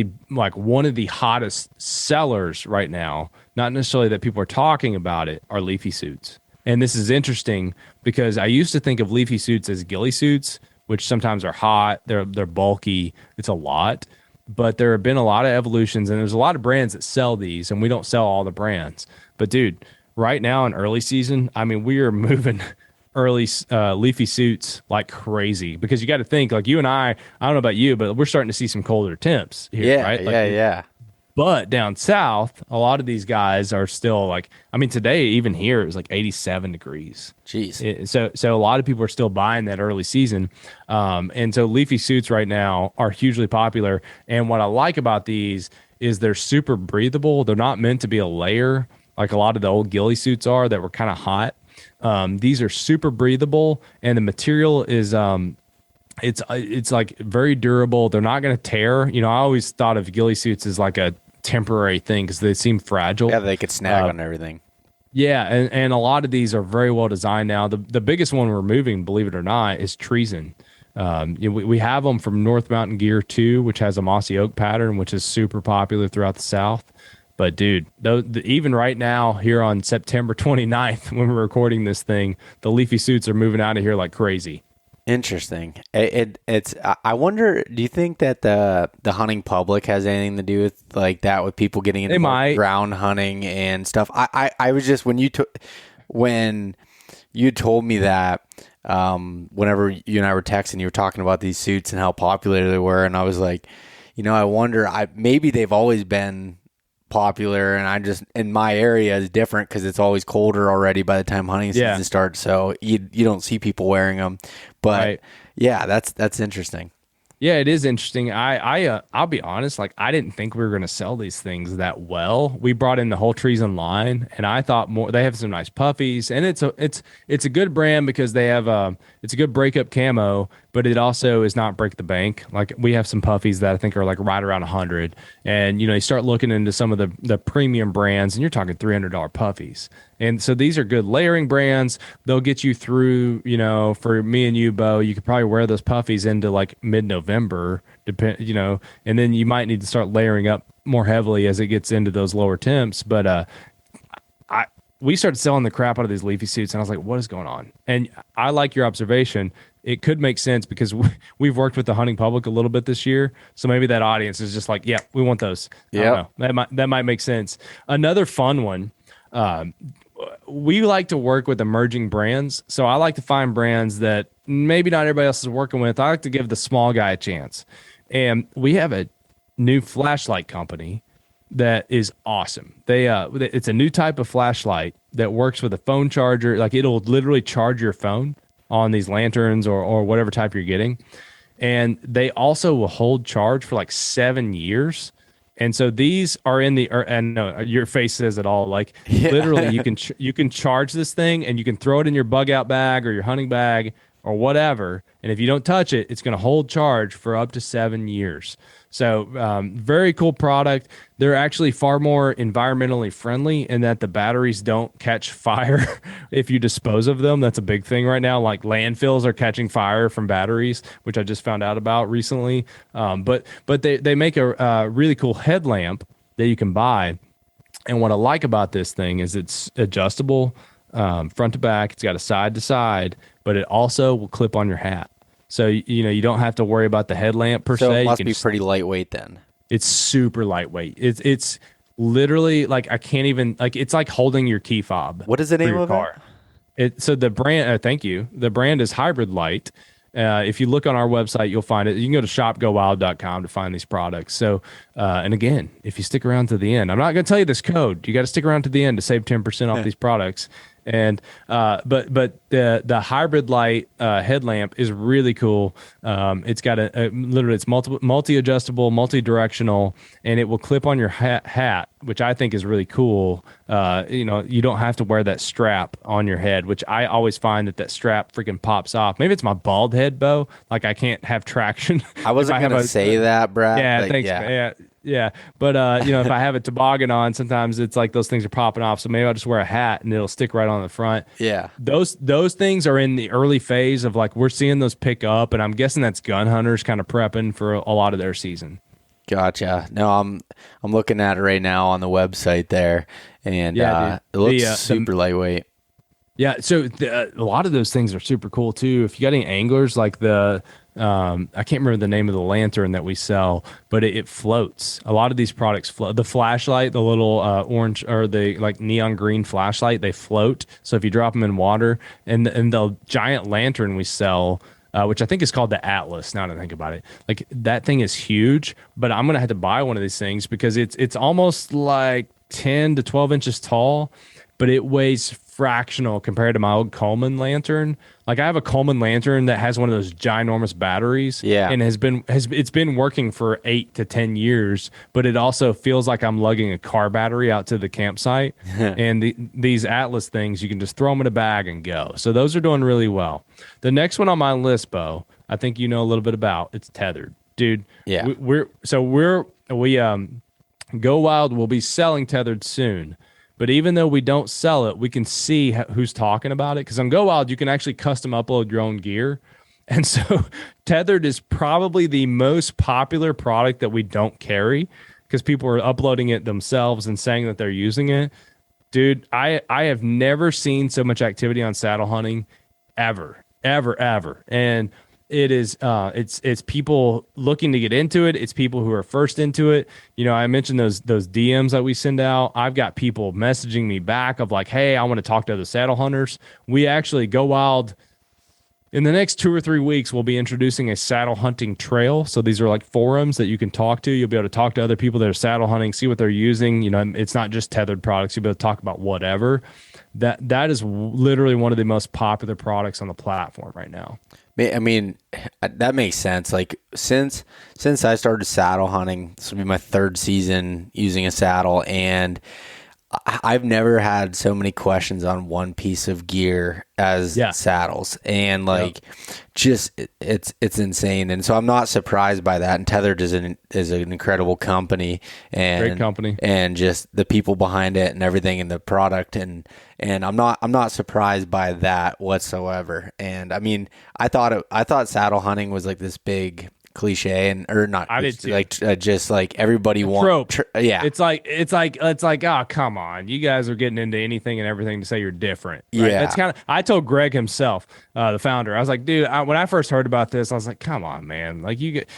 [SPEAKER 3] one of the hottest sellers right now, not necessarily that people are talking about it, are leafy suits. And this is interesting because I used to think of leafy suits as ghillie suits, which sometimes are hot, they're bulky, it's a lot. But there have been a lot of evolutions, and there's a lot of brands that sell these, and we don't sell all the brands. But dude, right now in early season, I mean, we are moving early leafy suits like crazy, because you got to think, like, you and I don't know about you, but we're starting to see some colder temps here, right?
[SPEAKER 2] Yeah.
[SPEAKER 3] But down south, a lot of these guys are still today, even here, it was like 87 degrees.
[SPEAKER 2] Jeez.
[SPEAKER 3] So a lot of people are still buying that early season. And so leafy suits right now are hugely popular. And what I like about these is they're super breathable. They're not meant to be a layer like a lot of the old ghillie suits are that were kind of hot. These are super breathable, and the material is it's like very durable. They're not going to tear. I always thought of ghillie suits as like a temporary thing because they seem fragile.
[SPEAKER 2] Yeah, they could snag on everything.
[SPEAKER 3] Yeah, and a lot of these are very well designed now. The biggest one we're moving, believe it or not, is treason. We have them from North Mountain Gear 2, which has a mossy oak pattern, which is super popular throughout the South. But dude, even right now here on September 29th, when we're recording this thing, the leafy suits are moving out of here like crazy.
[SPEAKER 2] Interesting. It's. I wonder. Do you think that the hunting public has anything to do with like that, with people getting into more ground hunting and stuff? I was just when you told me that, whenever you and I were texting, you were talking about these suits and how popular they were, and I was like, I wonder. Maybe they've always been popular, and I just, in my area is different because it's always colder already by the time hunting season starts, so you don't see people wearing them. But yeah, that's interesting.
[SPEAKER 3] Yeah, it is interesting. I'll be honest, like I didn't think we were going to sell these things that well. We brought in the whole treason line, and I thought more. They have some nice puffies, and it's a good brand because they have it's a good breakup camo, but it also is not break the bank. Like we have some puffies that I think are like right around 100, and you start looking into some of the premium brands, and you're talking $300 puffies. And so these are good layering brands. They'll get you through, for me and you, Bo, you could probably wear those puffies into like mid-November, and then you might need to start layering up more heavily as it gets into those lower temps. But we started selling the crap out of these leafy suits, and I was like, what is going on? And I like your observation. It could make sense because we've worked with the hunting public a little bit this year. So maybe that audience is just like, yeah, we want those. Yeah, that might make sense. Another fun one. We like to work with emerging brands. So I like to find brands that maybe not everybody else is working with. I like to give the small guy a chance. And we have a new flashlight company that is awesome. It's a new type of flashlight that works with a phone charger. Like it'll literally charge your phone on these lanterns or whatever type you're getting. And they also will hold charge for like 7 years. And so these are in the, and no, your face says it all. Like literally, you can charge this thing and you can throw it in your bug out bag or your hunting bag or whatever. And if you don't touch it, it's going to hold charge for up to 7 years. So very cool product. They're actually far more environmentally friendly in that the batteries don't catch fire if you dispose of them. That's a big thing right now. Like landfills are catching fire from batteries, which I just found out about recently. But they make a really cool headlamp that you can buy. And what I like about this thing is it's adjustable front to back. It's got a side to side, but it also will clip on your hat. So, you don't have to worry about the headlamp per se.
[SPEAKER 2] So it must be pretty lightweight then.
[SPEAKER 3] It's super lightweight. It's literally like I can't even, like, it's like holding your key fob.
[SPEAKER 2] What is the name of it?
[SPEAKER 3] So the brand, thank you. The brand is Hybrid Light. If you look on our website, you'll find it. You can go to shop.gowild.com to find these products. So, and again, if you stick around to the end, I'm not going to tell you this code. You got to stick around to the end to save 10% off these products. And but the Hybrid Light headlamp is really cool. It's got literally it's multi-adjustable, multi-directional, and it will clip on your hat, which I think is really cool. You don't have to wear that strap on your head, which I always find that strap freaking pops off. Maybe it's my bald head, Bo. Like I can't have traction.
[SPEAKER 2] I wasn't gonna say that, Brad.
[SPEAKER 3] Yeah, thanks. Yeah. But if I have a toboggan on, sometimes it's like those things are popping off. So maybe I'll just wear a hat and it'll stick right on the front.
[SPEAKER 2] Yeah.
[SPEAKER 3] Those things are in the early phase of like we're seeing those pick up, and I'm guessing that's gun hunters kind of prepping for a lot of their season.
[SPEAKER 2] Gotcha. No, I'm looking at it right now on the website there, and it looks super lightweight.
[SPEAKER 3] Yeah, so a lot of those things are super cool too. If you got any anglers, like I can't remember the name of the lantern that we sell, but it floats. A lot of these products float. The flashlight, the little orange or the like neon green flashlight, they float. So if you drop them in water, and the giant lantern we sell, which I think is called the Atlas. Now that I think about it, like that thing is huge. But I'm gonna have to buy one of these things because it's almost like 10 to 12 inches tall, but it weighs fractional compared to my old Coleman lantern. Like I have a Coleman lantern that has one of those ginormous batteries, and it's been working for 8 to 10 years, but it also feels like I'm lugging a car battery out to the campsite. And these Atlas things, you can just throw them in a bag and go. So those are doing really well. The next one on my list, Bo, I think you know a little bit about. It's Tethrd, dude.
[SPEAKER 2] Yeah,
[SPEAKER 3] we GoWild will be selling Tethrd soon. But even though we don't sell it, we can see who's talking about it. Because on GoWild, you can actually custom upload your own gear. And so Tethrd is probably the most popular product that we don't carry because people are uploading it themselves and saying that they're using it. Dude, I have never seen so much activity on saddle hunting ever. And it is it's people looking to get into it. It's people who are first into it. You know, I mentioned those DMs that we send out. I've got people messaging me back of like, hey, I want to talk to other saddle hunters. We actually GoWild. In the next 2 or 3 weeks, we'll be introducing a saddle hunting trail. So these are like forums that you can talk to. You'll be able to talk to other people that are saddle hunting, see what they're using. You know, it's not just Tethrd products. You'll be able to talk about whatever. That is literally one of the most popular products on the platform right now.
[SPEAKER 2] I mean, that makes sense. Like since I started saddle hunting, this will be my 3rd season using a saddle, and I've never had so many questions on one piece of gear as saddles, and like, just it's insane. And so I'm not surprised by that. And Tethrd is an incredible company, and
[SPEAKER 3] great company,
[SPEAKER 2] and just the people behind it and everything, and the product, and I'm not surprised by that whatsoever. And I mean, I thought saddle hunting was like this big cliche, and or not.
[SPEAKER 3] I did too.
[SPEAKER 2] Like just like everybody wants. Yeah,
[SPEAKER 3] it's like oh, come on, you guys are getting into anything and everything to say you're different. Right?
[SPEAKER 2] Yeah,
[SPEAKER 3] that's kind of. I told Greg himself, the founder, I was like, dude, when I first heard about this, I was like, come on, man, like you got.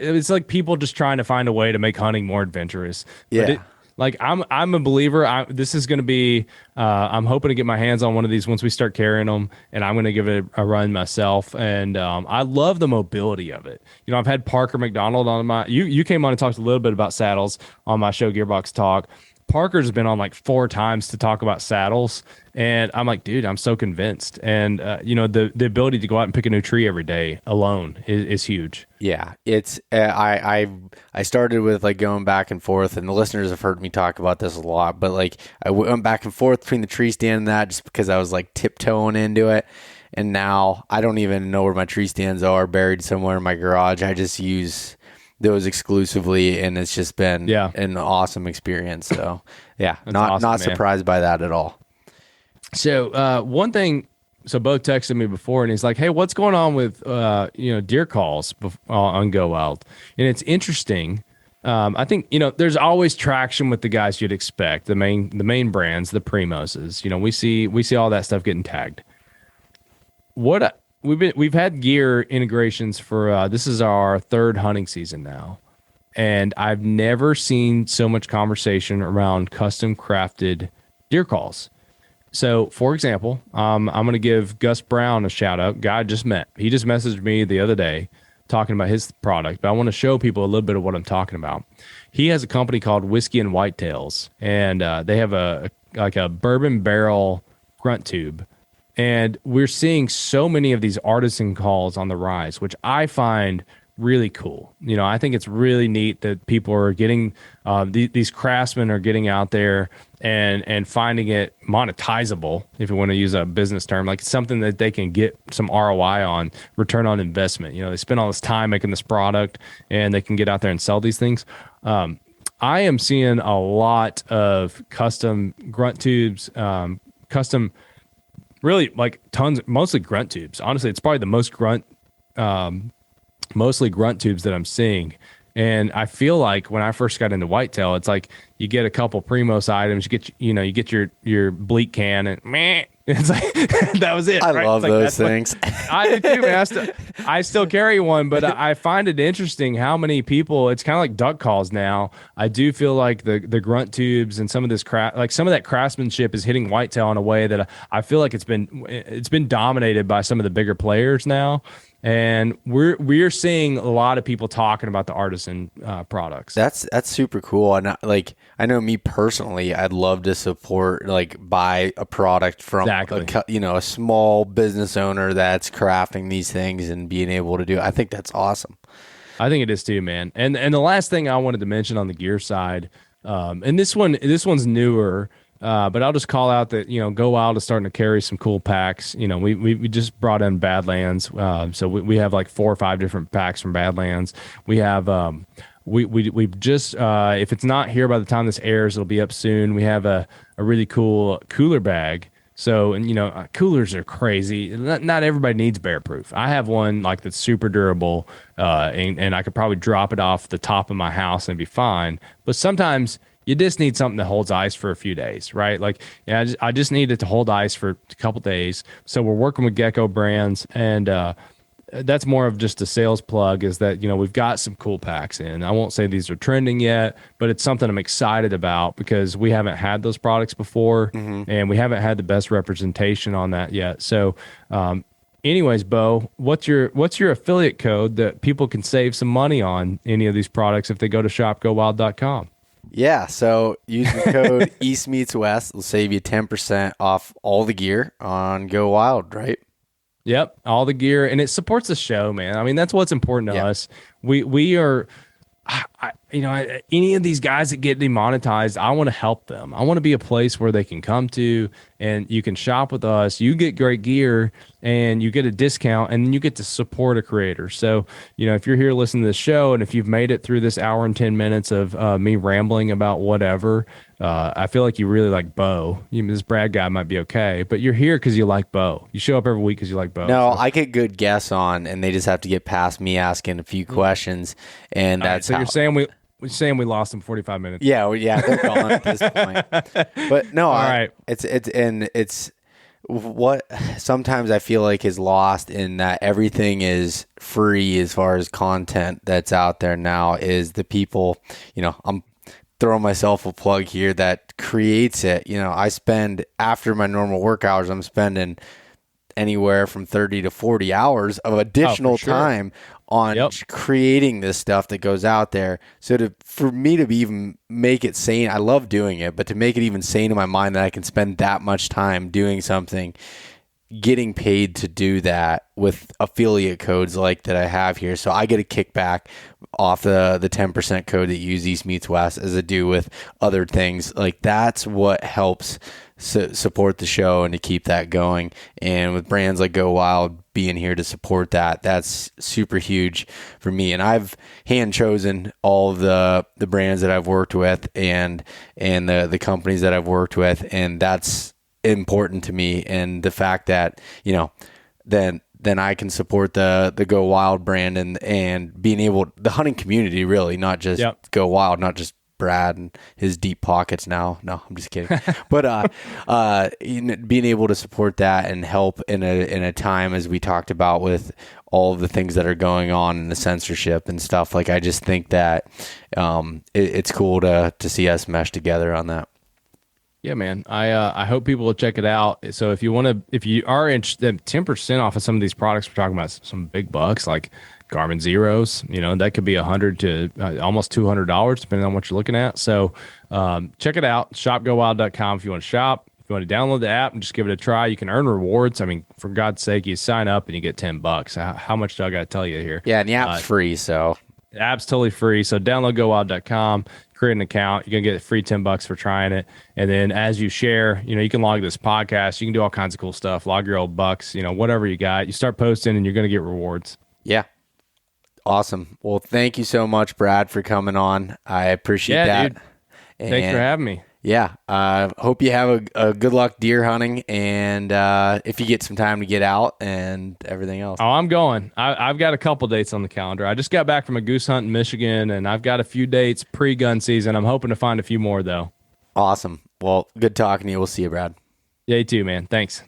[SPEAKER 3] It's like people just trying to find a way to make hunting more adventurous.
[SPEAKER 2] Yeah.
[SPEAKER 3] Like I'm a believer. This is going to be. I'm hoping to get my hands on one of these once we start carrying them, and I'm going to give it a run myself. And I love the mobility of it. You know, I've had Parker McDonald on my. You came on and talked a little bit about saddles on my show, Gearbox Talk. Parker's been on like 4 times to talk about saddles, and I'm like, dude, I'm so convinced. And you know, the ability to go out and pick a new tree every day alone is huge.
[SPEAKER 2] Yeah, it's I started with like going back and forth, and the listeners have heard me talk about this a lot. But like I went back and forth between the tree stand and that, just because I was like tiptoeing into it. And now I don't even know where my tree stands are, buried somewhere in my garage. I just use those exclusively, and it's just been an awesome experience. So yeah, not surprised by that at all.
[SPEAKER 3] So one thing, so Bo texted me before, and he's like, hey, what's going on with deer calls on GoWild? And it's interesting. I think, you know, there's always traction with the guys you'd expect, the main brands, the Primoses. You know, we see all that stuff getting tagged. We've had gear integrations for this is our 3rd hunting season now, and I've never seen so much conversation around custom crafted deer calls. So, for example, I'm going to give Gus Brown a shout out. Guy I just met. He just messaged me the other day talking about his product, but I want to show people a little bit of what I'm talking about. He has a company called Whiskey and Whitetails, and they have a bourbon barrel grunt tube. And we're seeing so many of these artisan calls on the rise, which I find really cool. You know, I think it's really neat that people are getting, these craftsmen are getting out there and finding it monetizable, if you want to use a business term, like something that they can get some ROI on, return on investment. You know, they spend all this time making this product, and they can get out there and sell these things. I am seeing a lot of custom grunt tubes, really like tons, mostly grunt tubes. Honestly, it's probably the most mostly grunt tubes that I'm seeing. And I feel like when I first got into whitetail, it's like you get a couple Primos items, you get your bleak can, and meh, it's like that was it.
[SPEAKER 2] I
[SPEAKER 3] right?
[SPEAKER 2] love those things.
[SPEAKER 3] I do too, man. I still carry one, but I find it interesting how many people. It's kind of like duck calls now. I do feel like the grunt tubes and some of this some of that craftsmanship is hitting whitetail in a way that I feel like it's been dominated by some of the bigger players now. And we're seeing a lot of people talking about the artisan products.
[SPEAKER 2] That's super cool. And I know me personally, I'd love to support, like, buy a product from a small business owner that's crafting these things and being able to do it. I think that's awesome.
[SPEAKER 3] I think it is too, man. And the last thing I wanted to mention on the gear side, and this one's newer. But I'll just call out that, GoWild is starting to carry some cool packs. You know, we just brought in Badlands. So we have like 4 or 5 different packs from Badlands. We have we've just if it's not here by the time this airs, it'll be up soon. We have a really cool cooler bag. So, and coolers are crazy. Not everybody needs bear-proof. I have one like that's super durable, and I could probably drop it off the top of my house and be fine. But sometimes you just need something that holds ice for a few days, right? Like, I just need it to hold ice for a couple days. So we're working with Gecko Brands, and that's more of just a sales plug, is that, we've got some cool packs in. I won't say these are trending yet, but it's something I'm excited about because we haven't had those products before, and we haven't had the best representation on that yet. So, anyways, Bo, what's your affiliate code that people can save some money on any of these products if they go to shopgowild.com?
[SPEAKER 2] Yeah, so use the code eastmeetswest. It'll save you 10% off all the gear on GoWild, right?
[SPEAKER 3] Yep, all the gear, and it supports the show, man. I mean, that's what's important to us. We are, any of these guys that get demonetized, I want to help them. I want to be a place where they can come to, and you can shop with us. You get great gear, and you get a discount, and then you get to support a creator. So, if you're here listening to this show, and if you've made it through this hour and 10 minutes of me rambling about whatever, I feel like you really like Bo. This Brad guy might be okay, but you're here because you like Bo. You show up every week because you like Bo.
[SPEAKER 2] No, I get good guests on, and they just have to get past me asking a few questions, and that's
[SPEAKER 3] so you're saying we lost them 45 minutes.
[SPEAKER 2] Yeah, they're gone at this point. But no,
[SPEAKER 3] all right.
[SPEAKER 2] It's what sometimes I feel like is lost in that everything is free as far as content that's out there now is the people, I'm throwing myself a plug here that creates it. I spend, after my normal work hours, I'm spending anywhere from 30 to 40 hours of additional time on creating this stuff that goes out there. So for me to even make it sane, I love doing it, but to make it even sane in my mind that I can spend that much time doing something, getting paid to do that with affiliate codes like that I have here. So I get a kickback off the 10% code that you use East Meets West, as I do with other things. Like, that's what helps support the show and to keep that going. And with brands like GoWild being here to support that, that's super huge for me. And I've hand chosen all of the brands that I've worked with and the companies that I've worked with, and that's important to me. And the fact that then I can support the GoWild brand and being able, the hunting community, really, not just GoWild, not just Brad and his deep pockets now. No, I'm just kidding. But being able to support that and help in a time, as we talked about, with all of the things that are going on in the censorship and stuff. Like, I just think that it's cool to see us mesh together on that.
[SPEAKER 3] Yeah, man. I hope people will check it out. So if you are interested, 10% off of some of these products, we're talking about some big bucks like Garmin Xeros, that could be $100 to almost $200 depending on what you're looking at. So check it out, shopgowild.com if you want to shop. If you want to download the app and just give it a try, you can earn rewards. I mean, for God's sake, you sign up and you get $10. How much do I got to tell you here?
[SPEAKER 2] Yeah, and the app's free, so.
[SPEAKER 3] The app's totally free. So download GoWild.com, create an account. You're going to get free $10 for trying it. And then as you share, you can log this podcast. You can do all kinds of cool stuff. Log your old bucks, whatever you got. You start posting and you're going to get rewards.
[SPEAKER 2] Yeah. Awesome. Well, thank you so much, Brad, for coming on. I appreciate that.
[SPEAKER 3] Dude. Thanks for having me.
[SPEAKER 2] Yeah. Hope you have a good luck deer hunting, and if you get some time to get out and everything else.
[SPEAKER 3] Oh, I'm going. I've got a couple dates on the calendar. I just got back from a goose hunt in Michigan, and I've got a few dates pre-gun season. I'm hoping to find a few more, though.
[SPEAKER 2] Awesome. Well, good talking to you. We'll see you, Brad.
[SPEAKER 3] Yeah, you too, man. Thanks.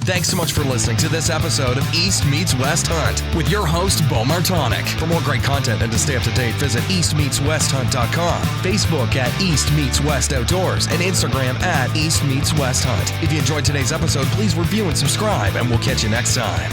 [SPEAKER 1] Thanks so much for listening to this episode of East Meets West Hunt with your host, Bo Martonic. For more great content and to stay up to date, visit eastmeetswesthunt.com, Facebook at East Meets West Outdoors, and Instagram at East Meets West Hunt. If you enjoyed today's episode, please review and subscribe, and we'll catch you next time.